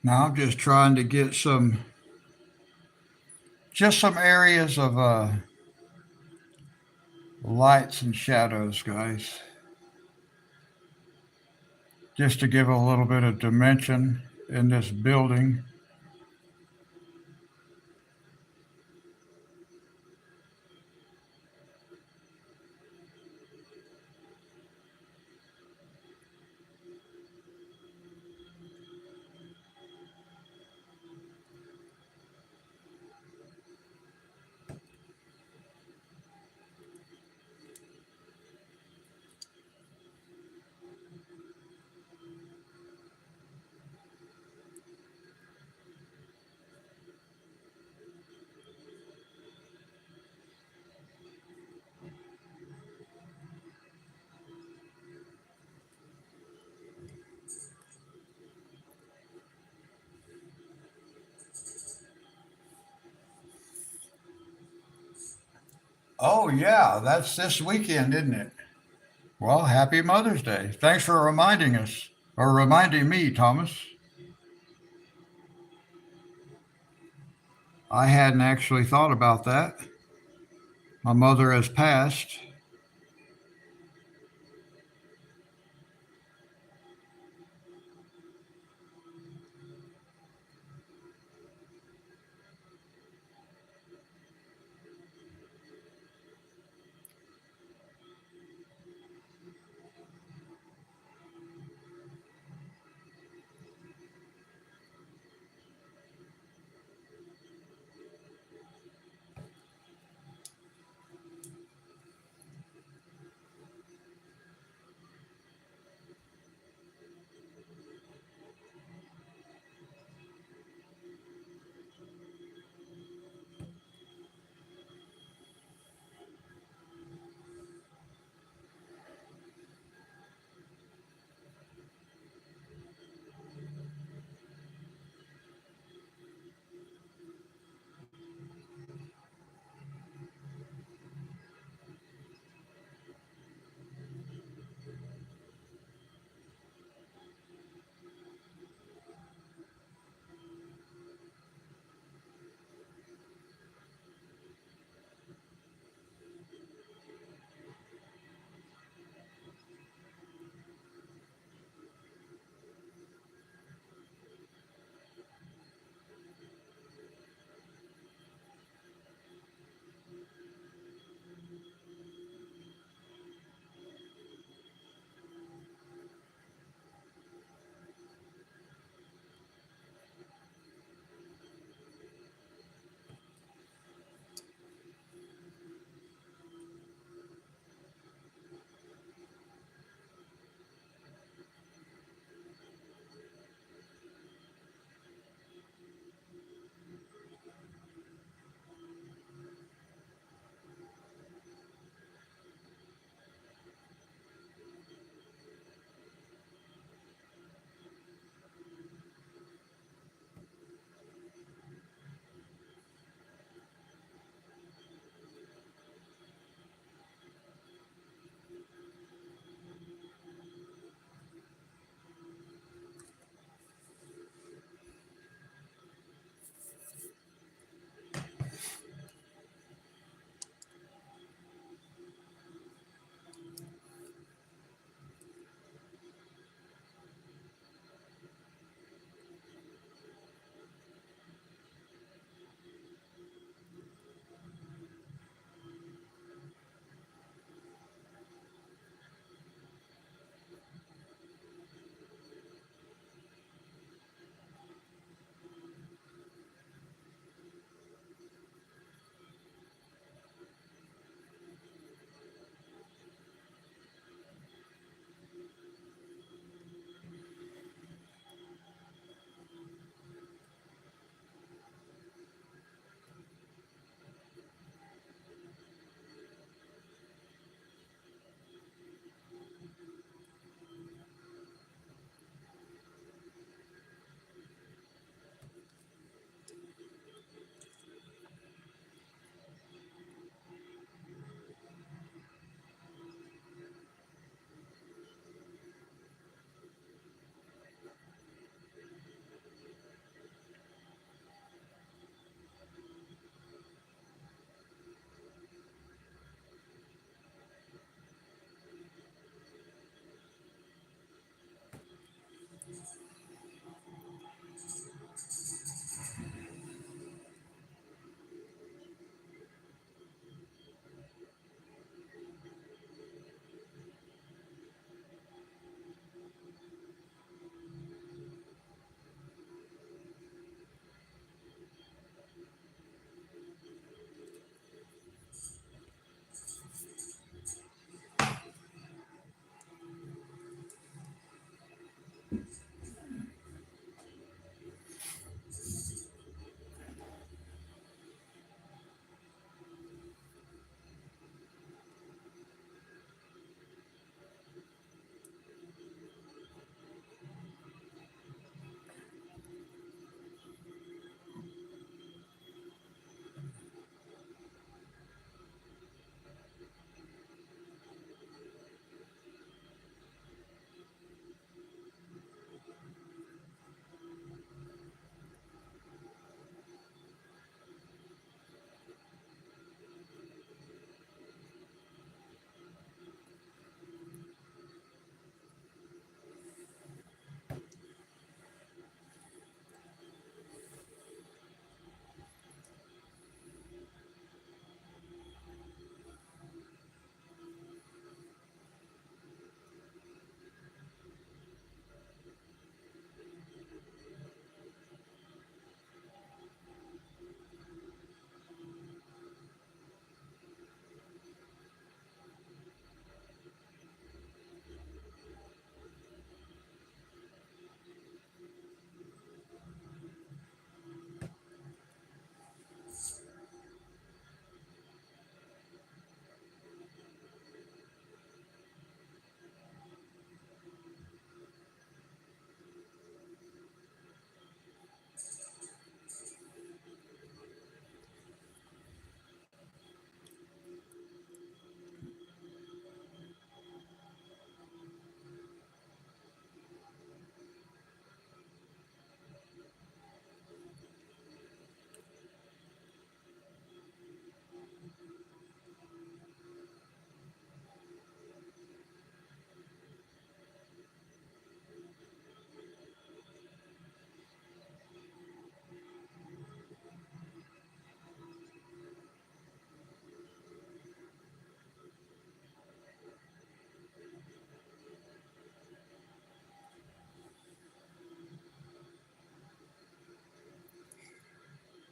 Now I'm just trying to get just some areas of lights and shadows, guys, just to give a little bit of dimension in this building. Oh, yeah, that's this weekend, isn't it? Well, happy Mother's Day. Thanks for reminding us, or reminding me, Thomas. I hadn't actually thought about that. My mother has passed.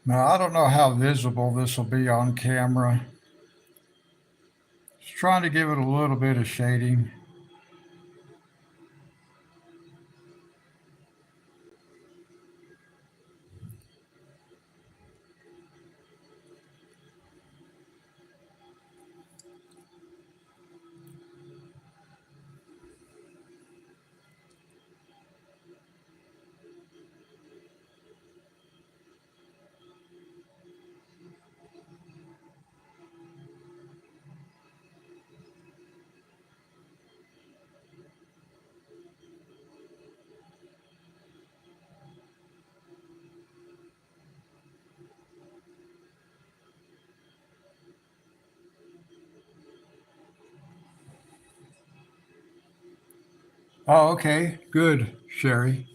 Now, I don't know how visible this will be on camera. Just trying to give it a little bit of shading. Oh, okay. Good, Sherry.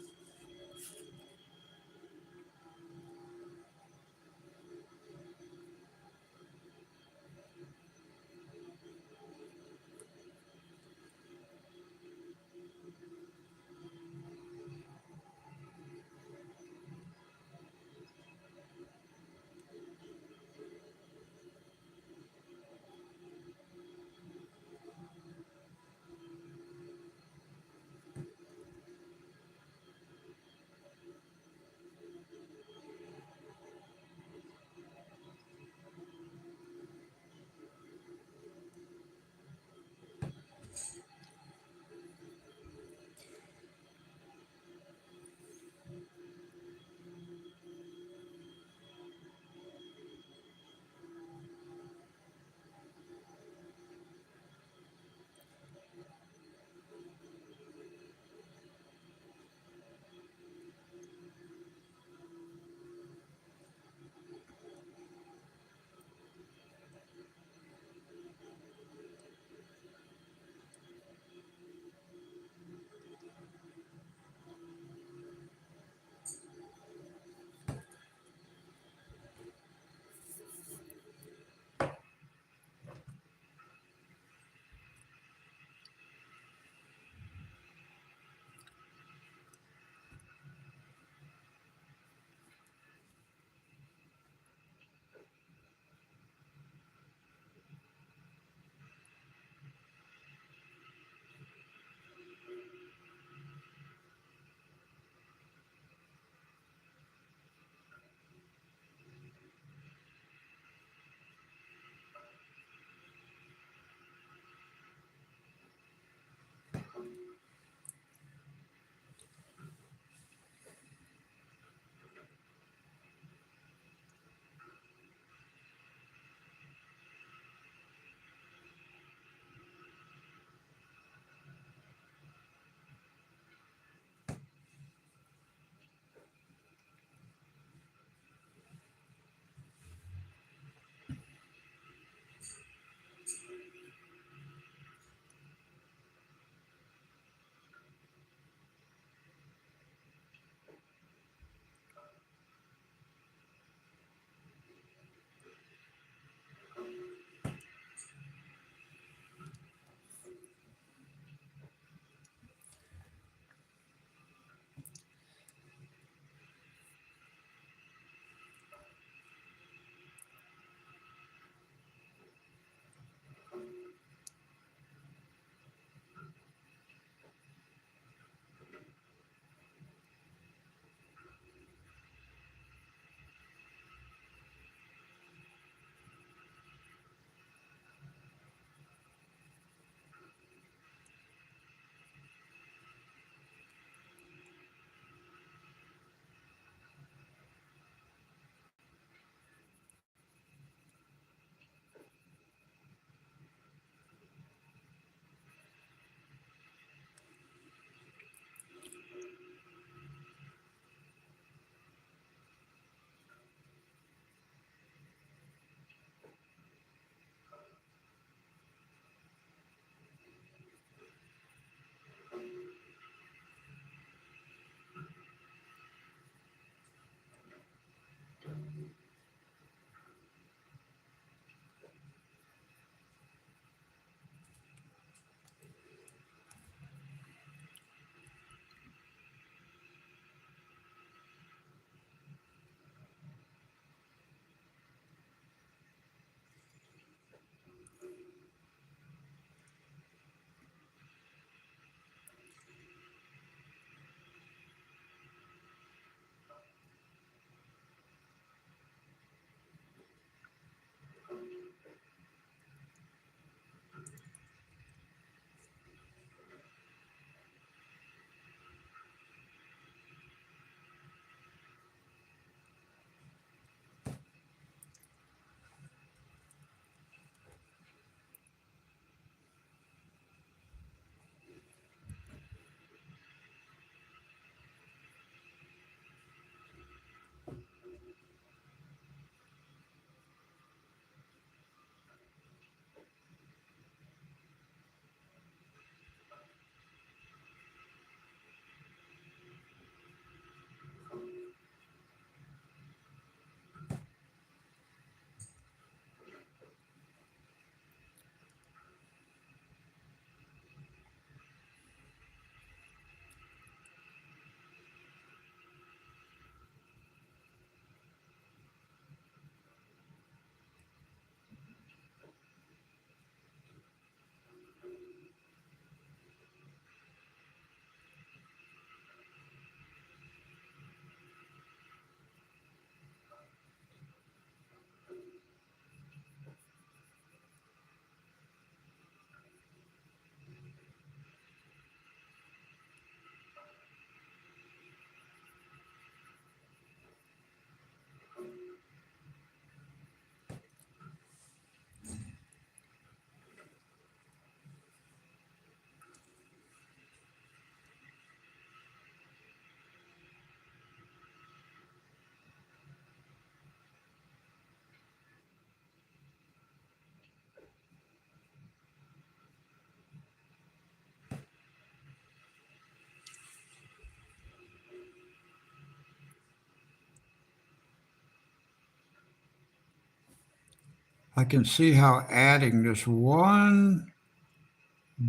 I can see how adding this one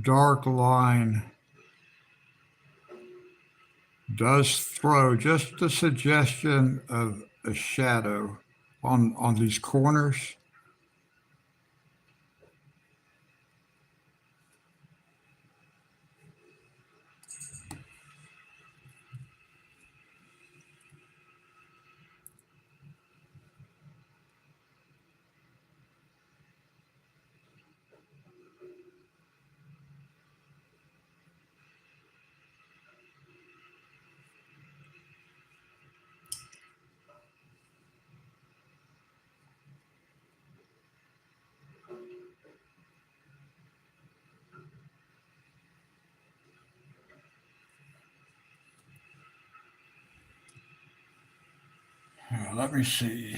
dark line does throw just a suggestion of a shadow on these corners. Let me see.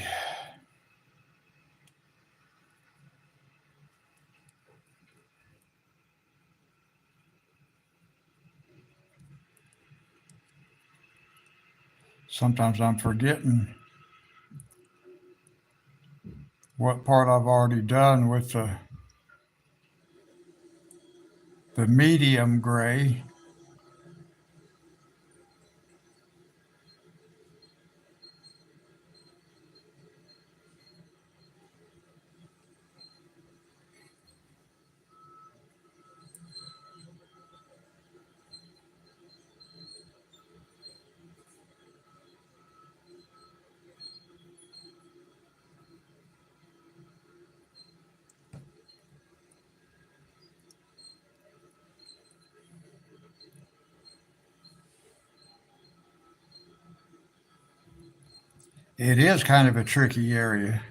Sometimes I'm forgetting what part I've already done with the medium gray. It is kind of a tricky area.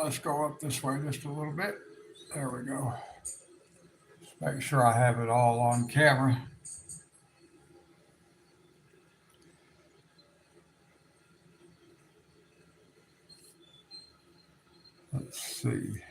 let's go up this way just a little bit. There we go. Make sure I have it all on camera. Let's see.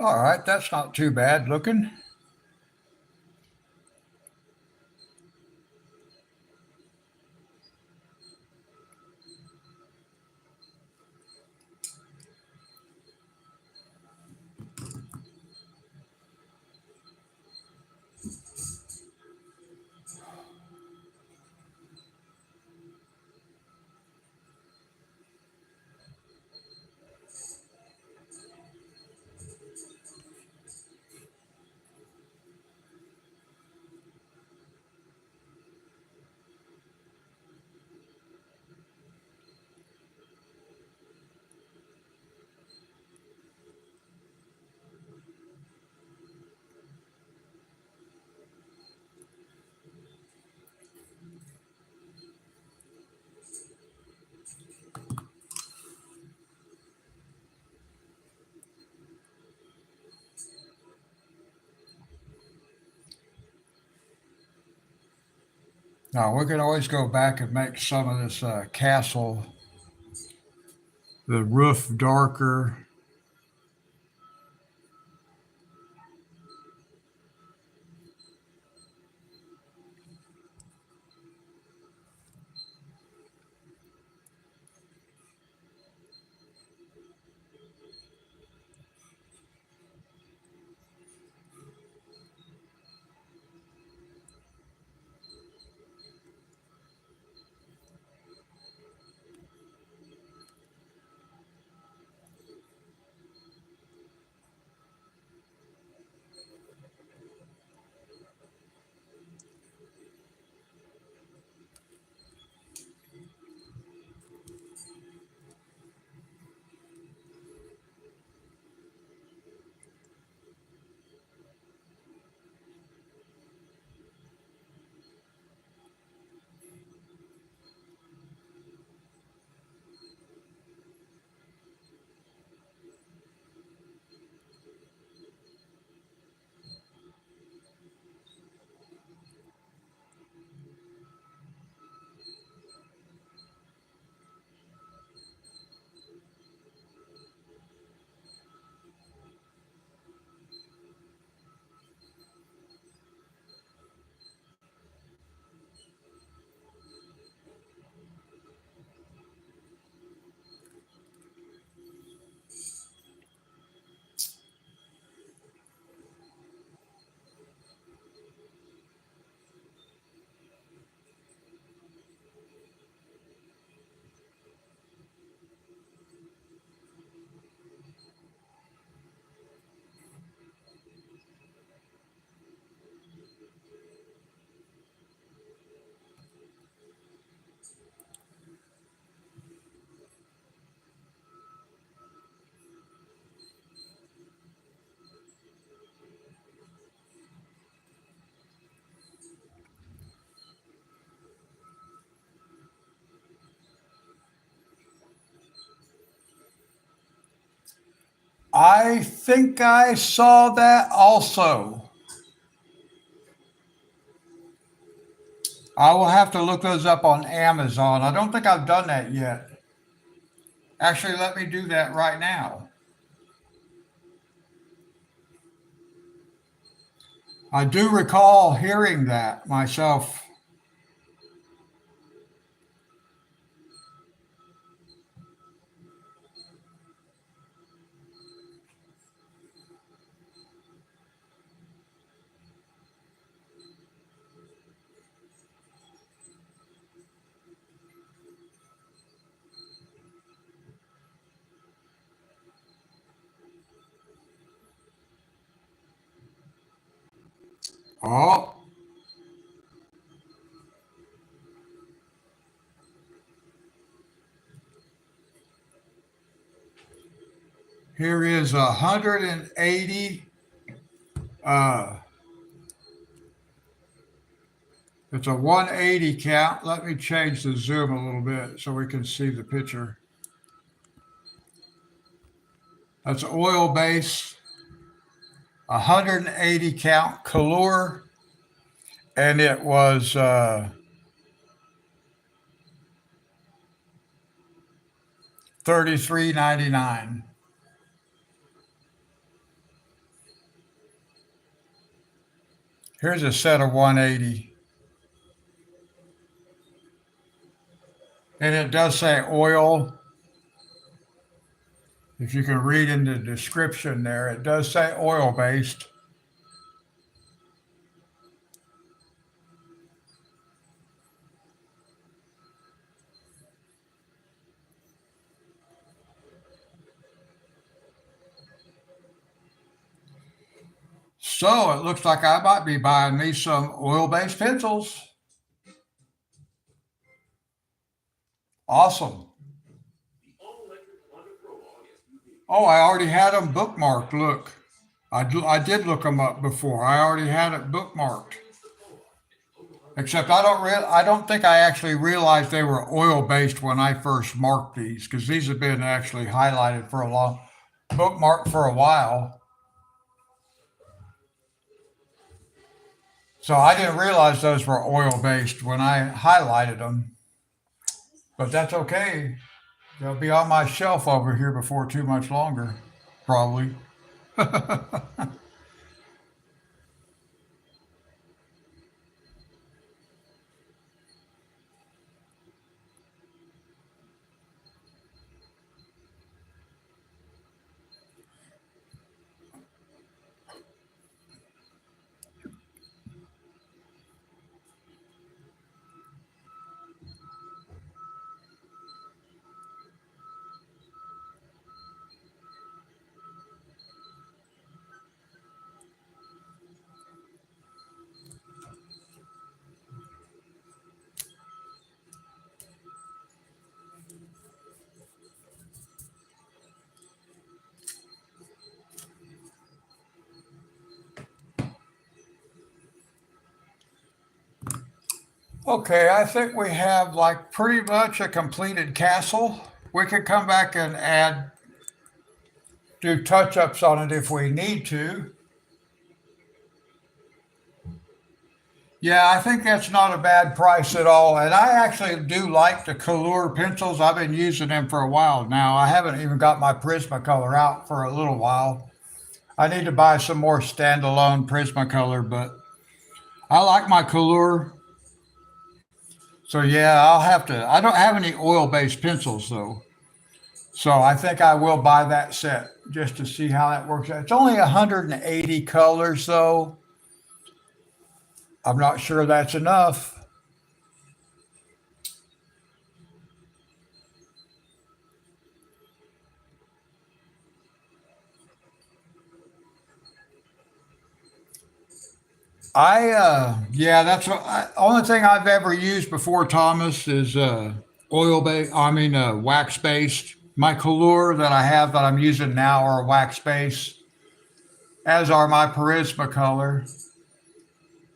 All right, that's not too bad looking. Now we can always go back and make some of this castle, the roof darker. I think I saw that also. I will have to look those up on Amazon. I don't think I've done that yet. Actually, let me do that right now. I do recall hearing that myself. Oh, here is 180. Uh, it's a 180 count. Let me change the zoom a little bit so we can see the picture. That's oil base, 180 count color, and it was 33.99. Here's a set of 180, and it does say oil. If you can read in the description there, it does say oil based. So it looks like I might be buying me some oil based pencils. Awesome. Oh, I already had them bookmarked. Look, I did look them up before. I already had it bookmarked. Except I don't think I actually realized they were oil based when I first marked these because these have been actually highlighted for a long bookmarked for a while. So I didn't realize those were oil based when I highlighted them, but that's okay. They'll be on my shelf over here before too much longer, probably. Okay, I think we have like pretty much a completed castle. We could come back and add, do touch ups on it if we need to. Yeah, I think that's not a bad price at all. And I actually do like the Color pencils. I've been using them for a while now. I haven't even got my Prismacolor out for a little while. I need to buy some more standalone Prismacolor, but I like my Color. So yeah, I'll have to. I don't have any oil-based pencils though, so I think I will buy that set just to see how that works out. It's only 180 colors though. I'm not sure that's enough. Yeah, that's what only thing I've ever used before, Thomas, is oil based. I mean, wax based. My Color that I have that I'm using now are wax based, as are my Prismacolor.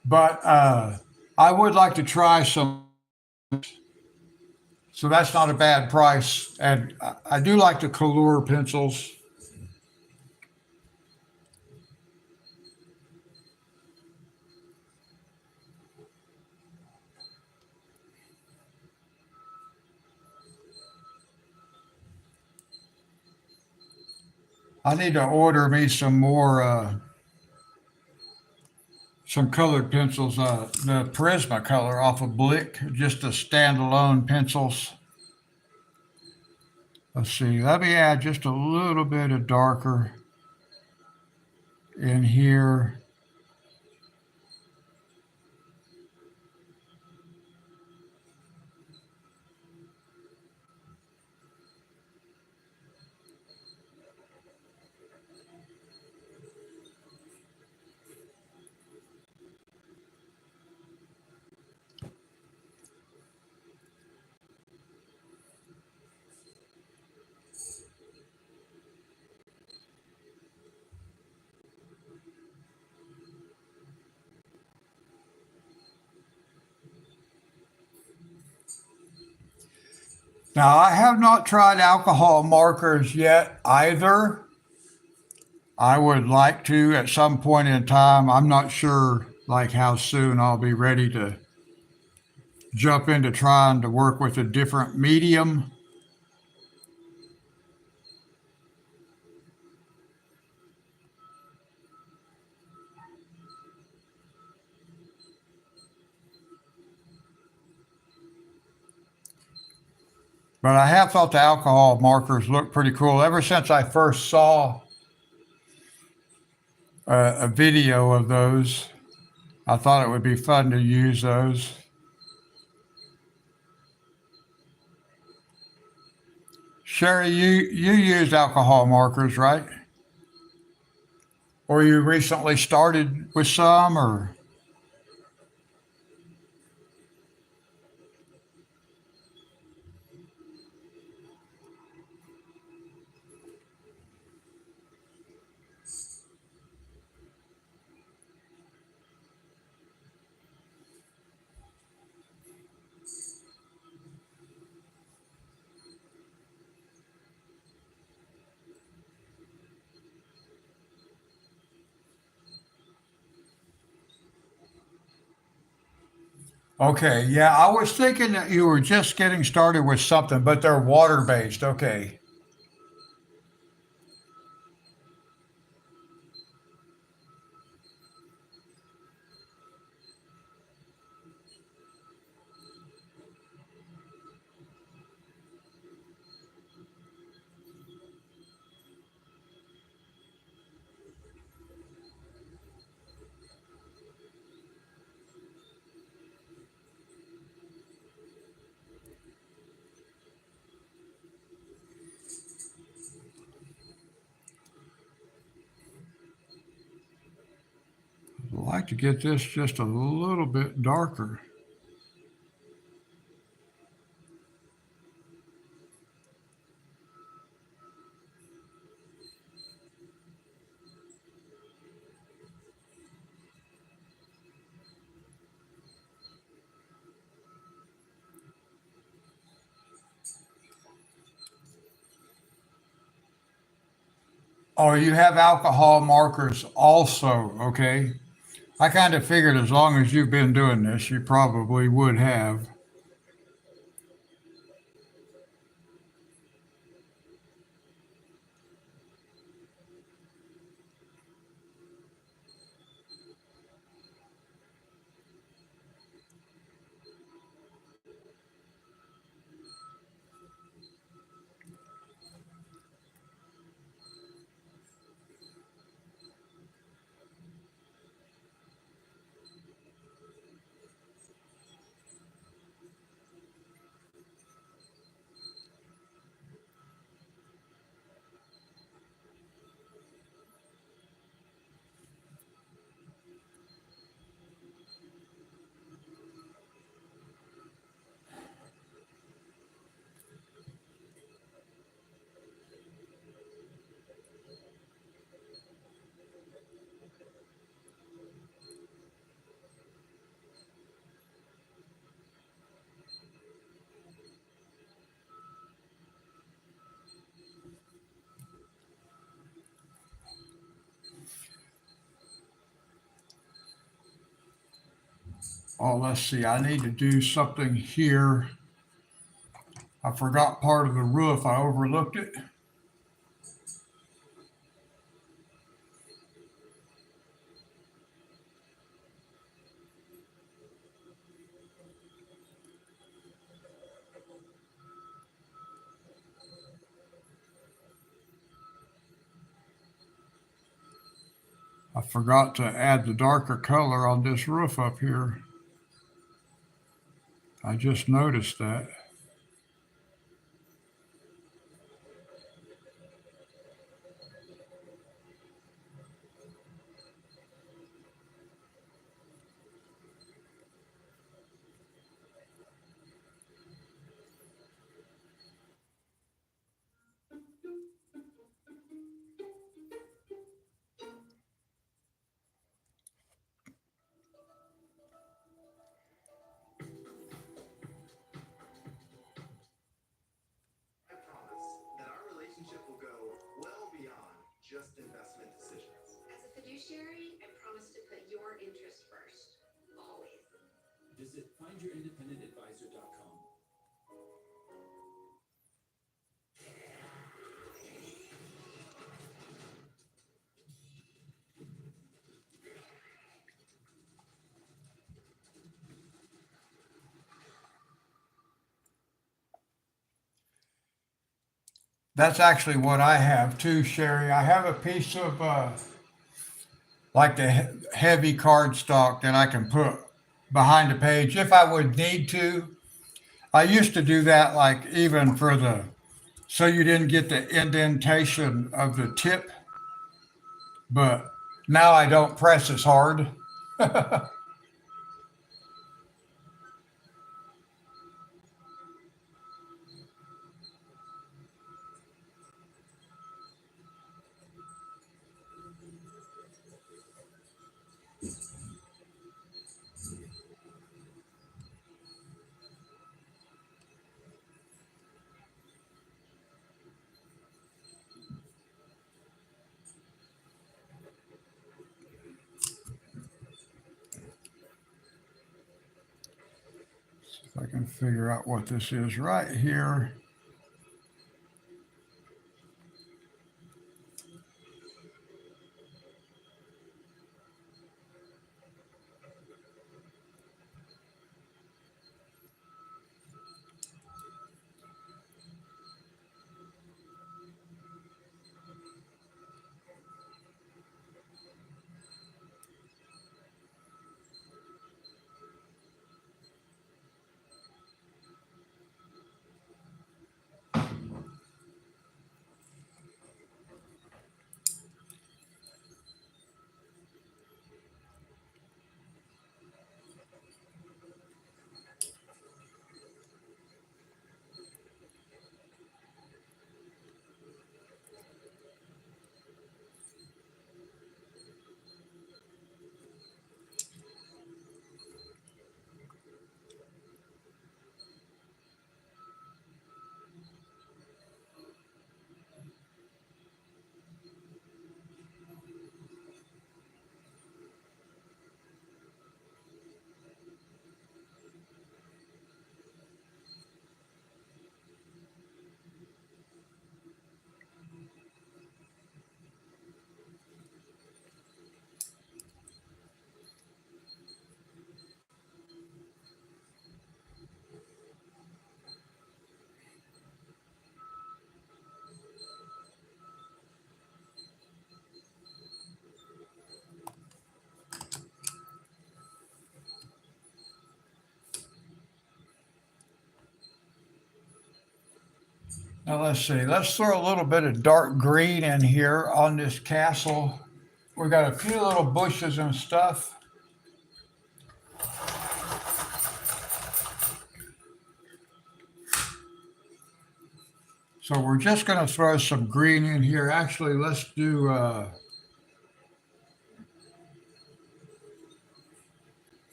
But I would like to try some. So that's not a bad price. And I do like the Color pencils. I need to order me some more, some colored pencils. The Prismacolor off of Blick, just the standalone pencils. Let's see. Let me add just a little bit of darker in here. Now, I have not tried alcohol markers yet either. I would like to at some point in time. I'm not sure like how soon I'll be ready to jump into trying to work with a different medium. But I have thought the alcohol markers look pretty cool ever since I first saw a video of those. I thought it would be fun to use those. Sherry, you used alcohol markers, right? Or you recently started with some, or Okay, yeah, I was thinking that you were just getting started with something, but they're water based. Okay. I'd like to get this just a little bit darker. Oh, you have alcohol markers also. Okay. I kind of figured as long as you've been doing this, you probably would have. Oh, let's see. I need to do something here. I forgot part of the roof. I overlooked it. I forgot to add the darker color on this roof up here. I just noticed that. I promise that our relationship will go well beyond just investment decisions. As a fiduciary, I promise to put your interest first. Always. Visit findyourindependentadvisor.com. That's actually what I have too, Sherry. I have a piece of like the heavy cardstock that I can put behind the page if I would need to. I used to do that, like even for the so you didn't get the indentation of the tip, but now I don't press as hard. If I can figure out what this is right here. Now let's see. Let's throw a little bit of dark green in here on this castle. We got a few little bushes and stuff. So we're just going to throw some green in here. Actually, let's do, I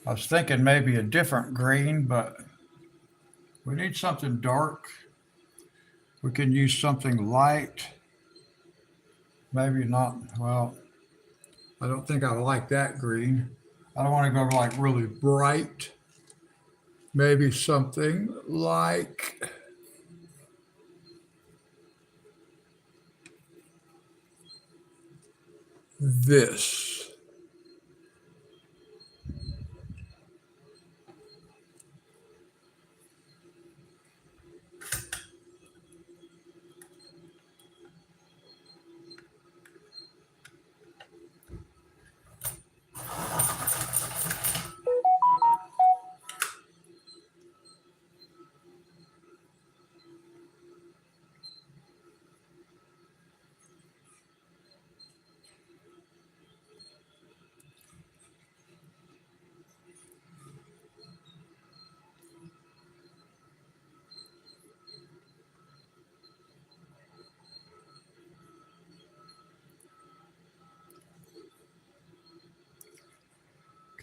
was thinking maybe a different green, but we need something dark. We can use something light. Maybe not, well, I don't think I like that green. I don't want to go like really bright. Maybe something like this.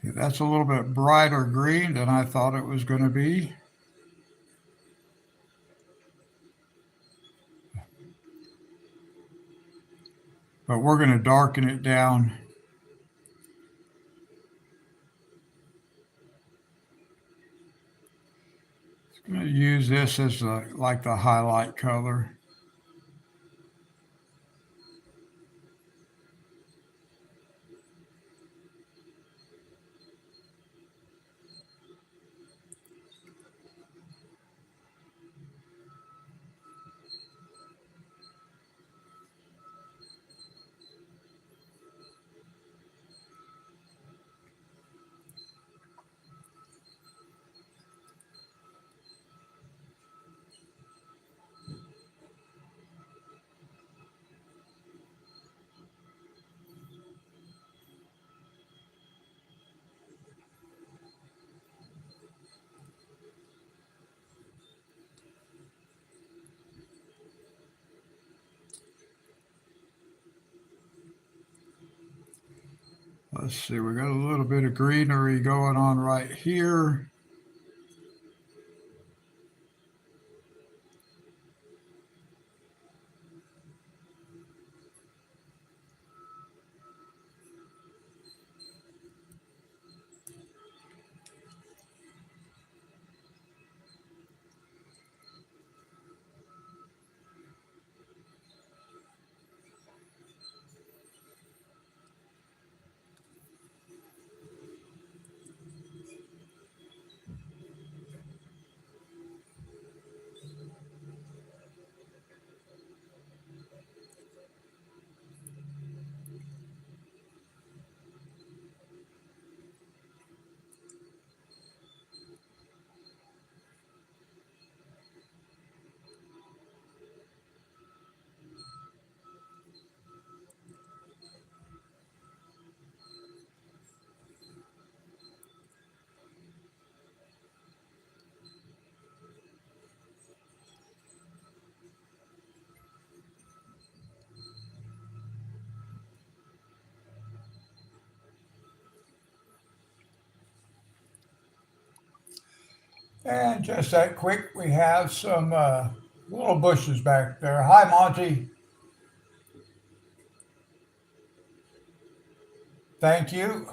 Okay, that's a little bit brighter green than I thought it was going to be. But we're going to darken it down. I'm going to use this as like the highlight color. Let's see, we got a little bit of greenery going on right here. And just that quick, we have some little bushes back there. Hi, Monty. Thank you.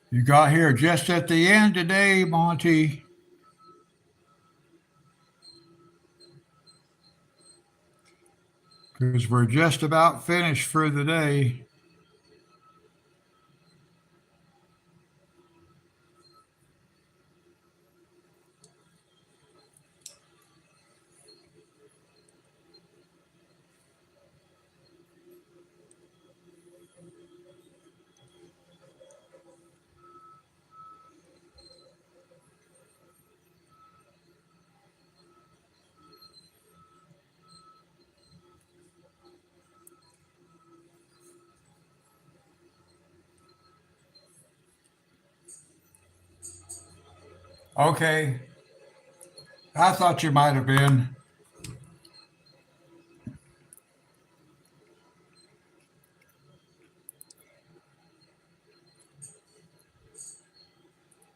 You got here just at the end today, Monty, because we're just about finished for the day. Okay, I thought you might have been.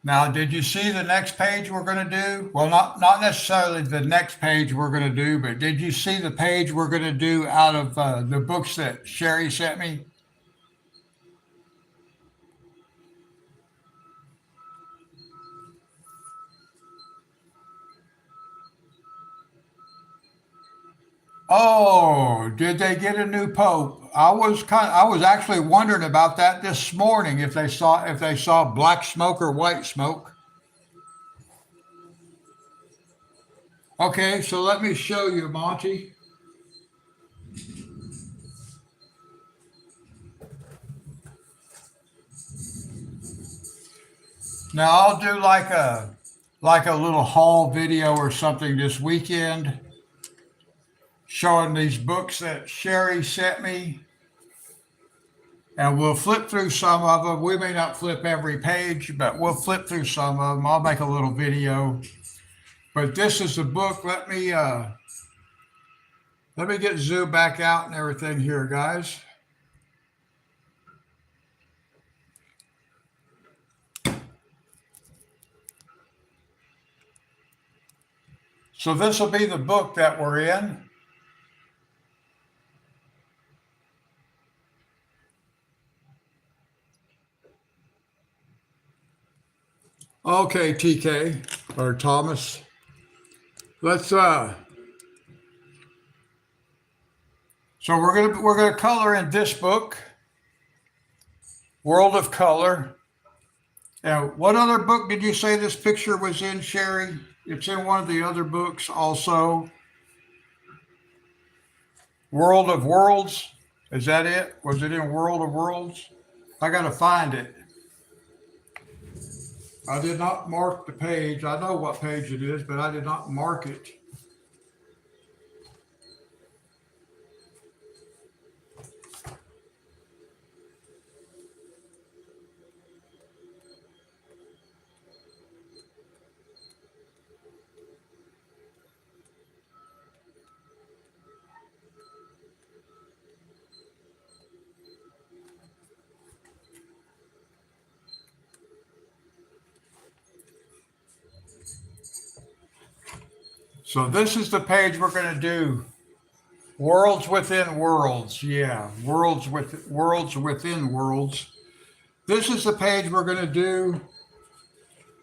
Now, did you see the next page we're going to do? Well, not necessarily the next page we're going to do, but did you see the page we're going to do out of the books that Sherry sent me? Oh, did they get a new pope? I was actually wondering about that this morning if they saw black smoke or white smoke. Okay, so let me show you, Monty. Now I'll do like a little haul video or something this weekend showing these books that Sherry sent me, and we'll flip through some of them. We may not flip every page, but we'll flip through some of them. I'll make a little video. But this is the book. Let me get Zoom back out and everything here, guys. So this will be the book that we're in. Okay, TK or Thomas. Let's so we're gonna color in this book, World of Color. And what other book did you say this picture was in, Sherry? It's in one of the other books also. World of Worlds. Is that it? Was it in World of Worlds? I gotta find it. I did not mark the page. I know what page it is, but I did not mark it. So this is the page we're going to do. Worlds within worlds. Yeah, worlds within worlds. This is the page we're going to do.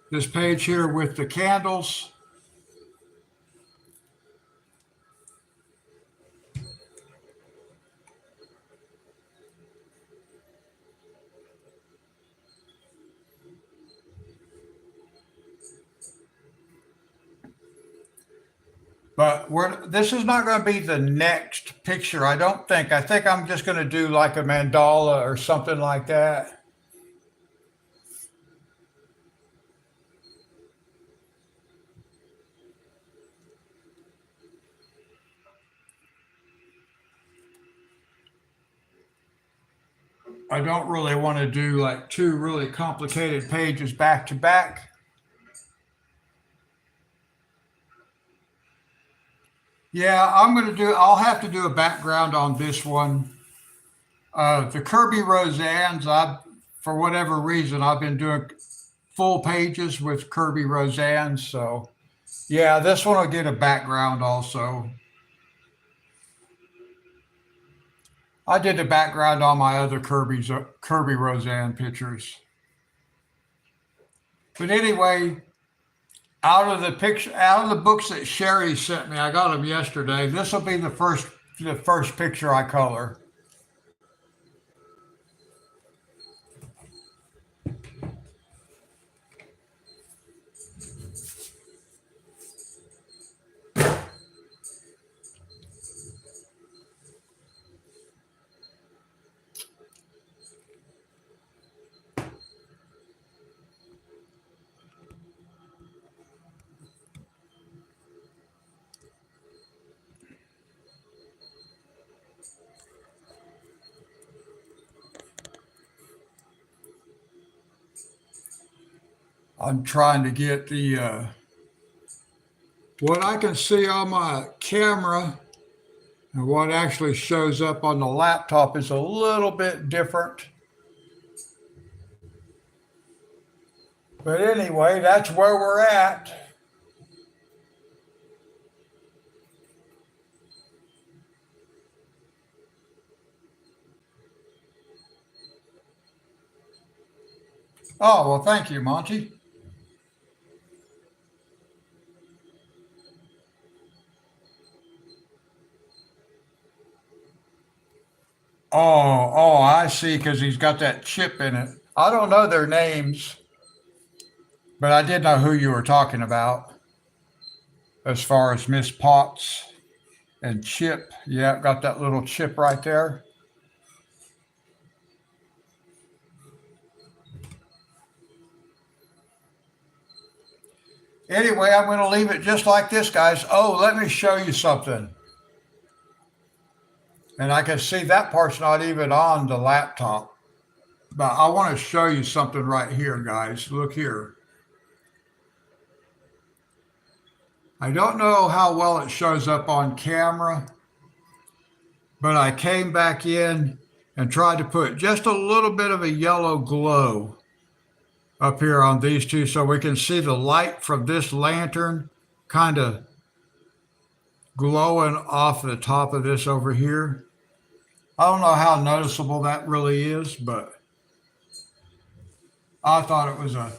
This page here with the candles. But this is not going to be the next picture, I don't think. I think I'm just going to do like a mandala or something like that. I don't really want to do like two really complicated pages back to back. Yeah, I'll have to do a background on this one. The Kirby Roseannes, for whatever reason, I've been doing full pages with Kirby Roseannes. So yeah, this one will get a background also. I did the background on my other Kirby Roseanne pictures. But anyway, out of the books that Sherry sent me, I got them yesterday. This will be the first picture I color. I'm trying to get the what I can see on my camera and what actually shows up on the laptop is a little bit different. But anyway, that's where we're at. Oh, well, thank you, Monty. Oh, I see, because he's got that chip in it. I don't know their names, but I did know who you were talking about as far as Miss Potts and Chip. Yeah, got that little chip right there. Anyway, I'm going to leave it just like this, guys. Oh, let me show you something. And I can see that part's not even on the laptop. But I want to show you something right here, guys. Look here. I don't know how well it shows up on camera, but I came back in and tried to put just a little bit of a yellow glow up here on these two so we can see the light from this lantern kind of glowing off the top of this over here. I don't know how noticeable that really is, but I thought it was a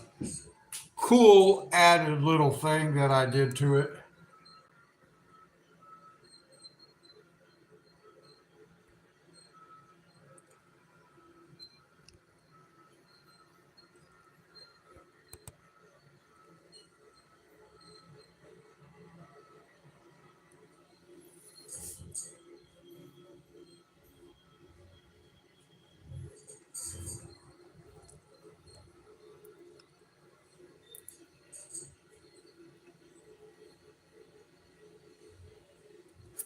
cool added little thing that I did to it.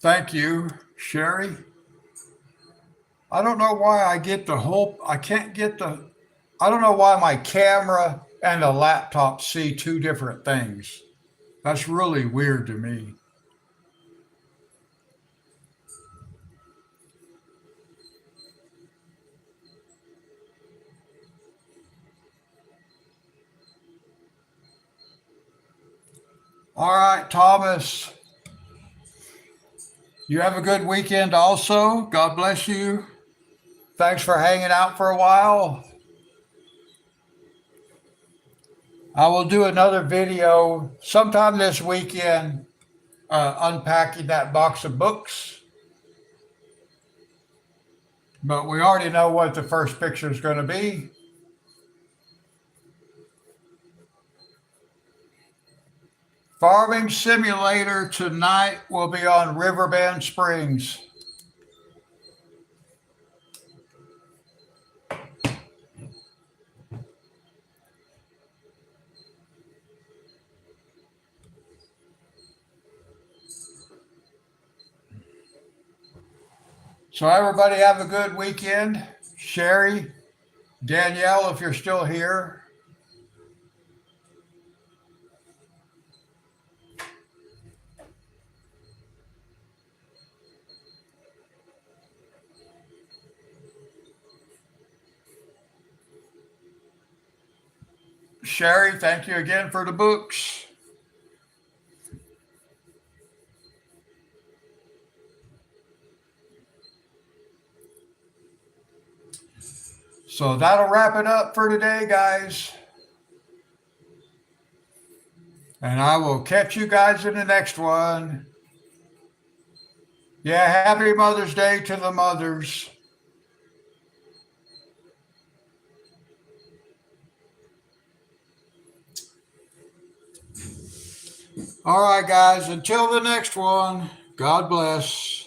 Thank you, Sherry. I don't know why I can't get I don't know why my camera and the laptop see two different things. That's really weird to me. All right, Thomas, you have a good weekend also. God bless you. Thanks for hanging out for a while. I will do another video sometime this weekend unpacking that box of books. But we already know what the first picture is going to be. Farming Simulator tonight will be on Riverbend Springs. So everybody have a good weekend. Sherry, Danielle, if you're still here. Sherry, thank you again for the books. So that'll wrap it up for today, guys. And I will catch you guys in the next one. Yeah, happy Mother's Day to the mothers. All right, guys, until the next one, God bless.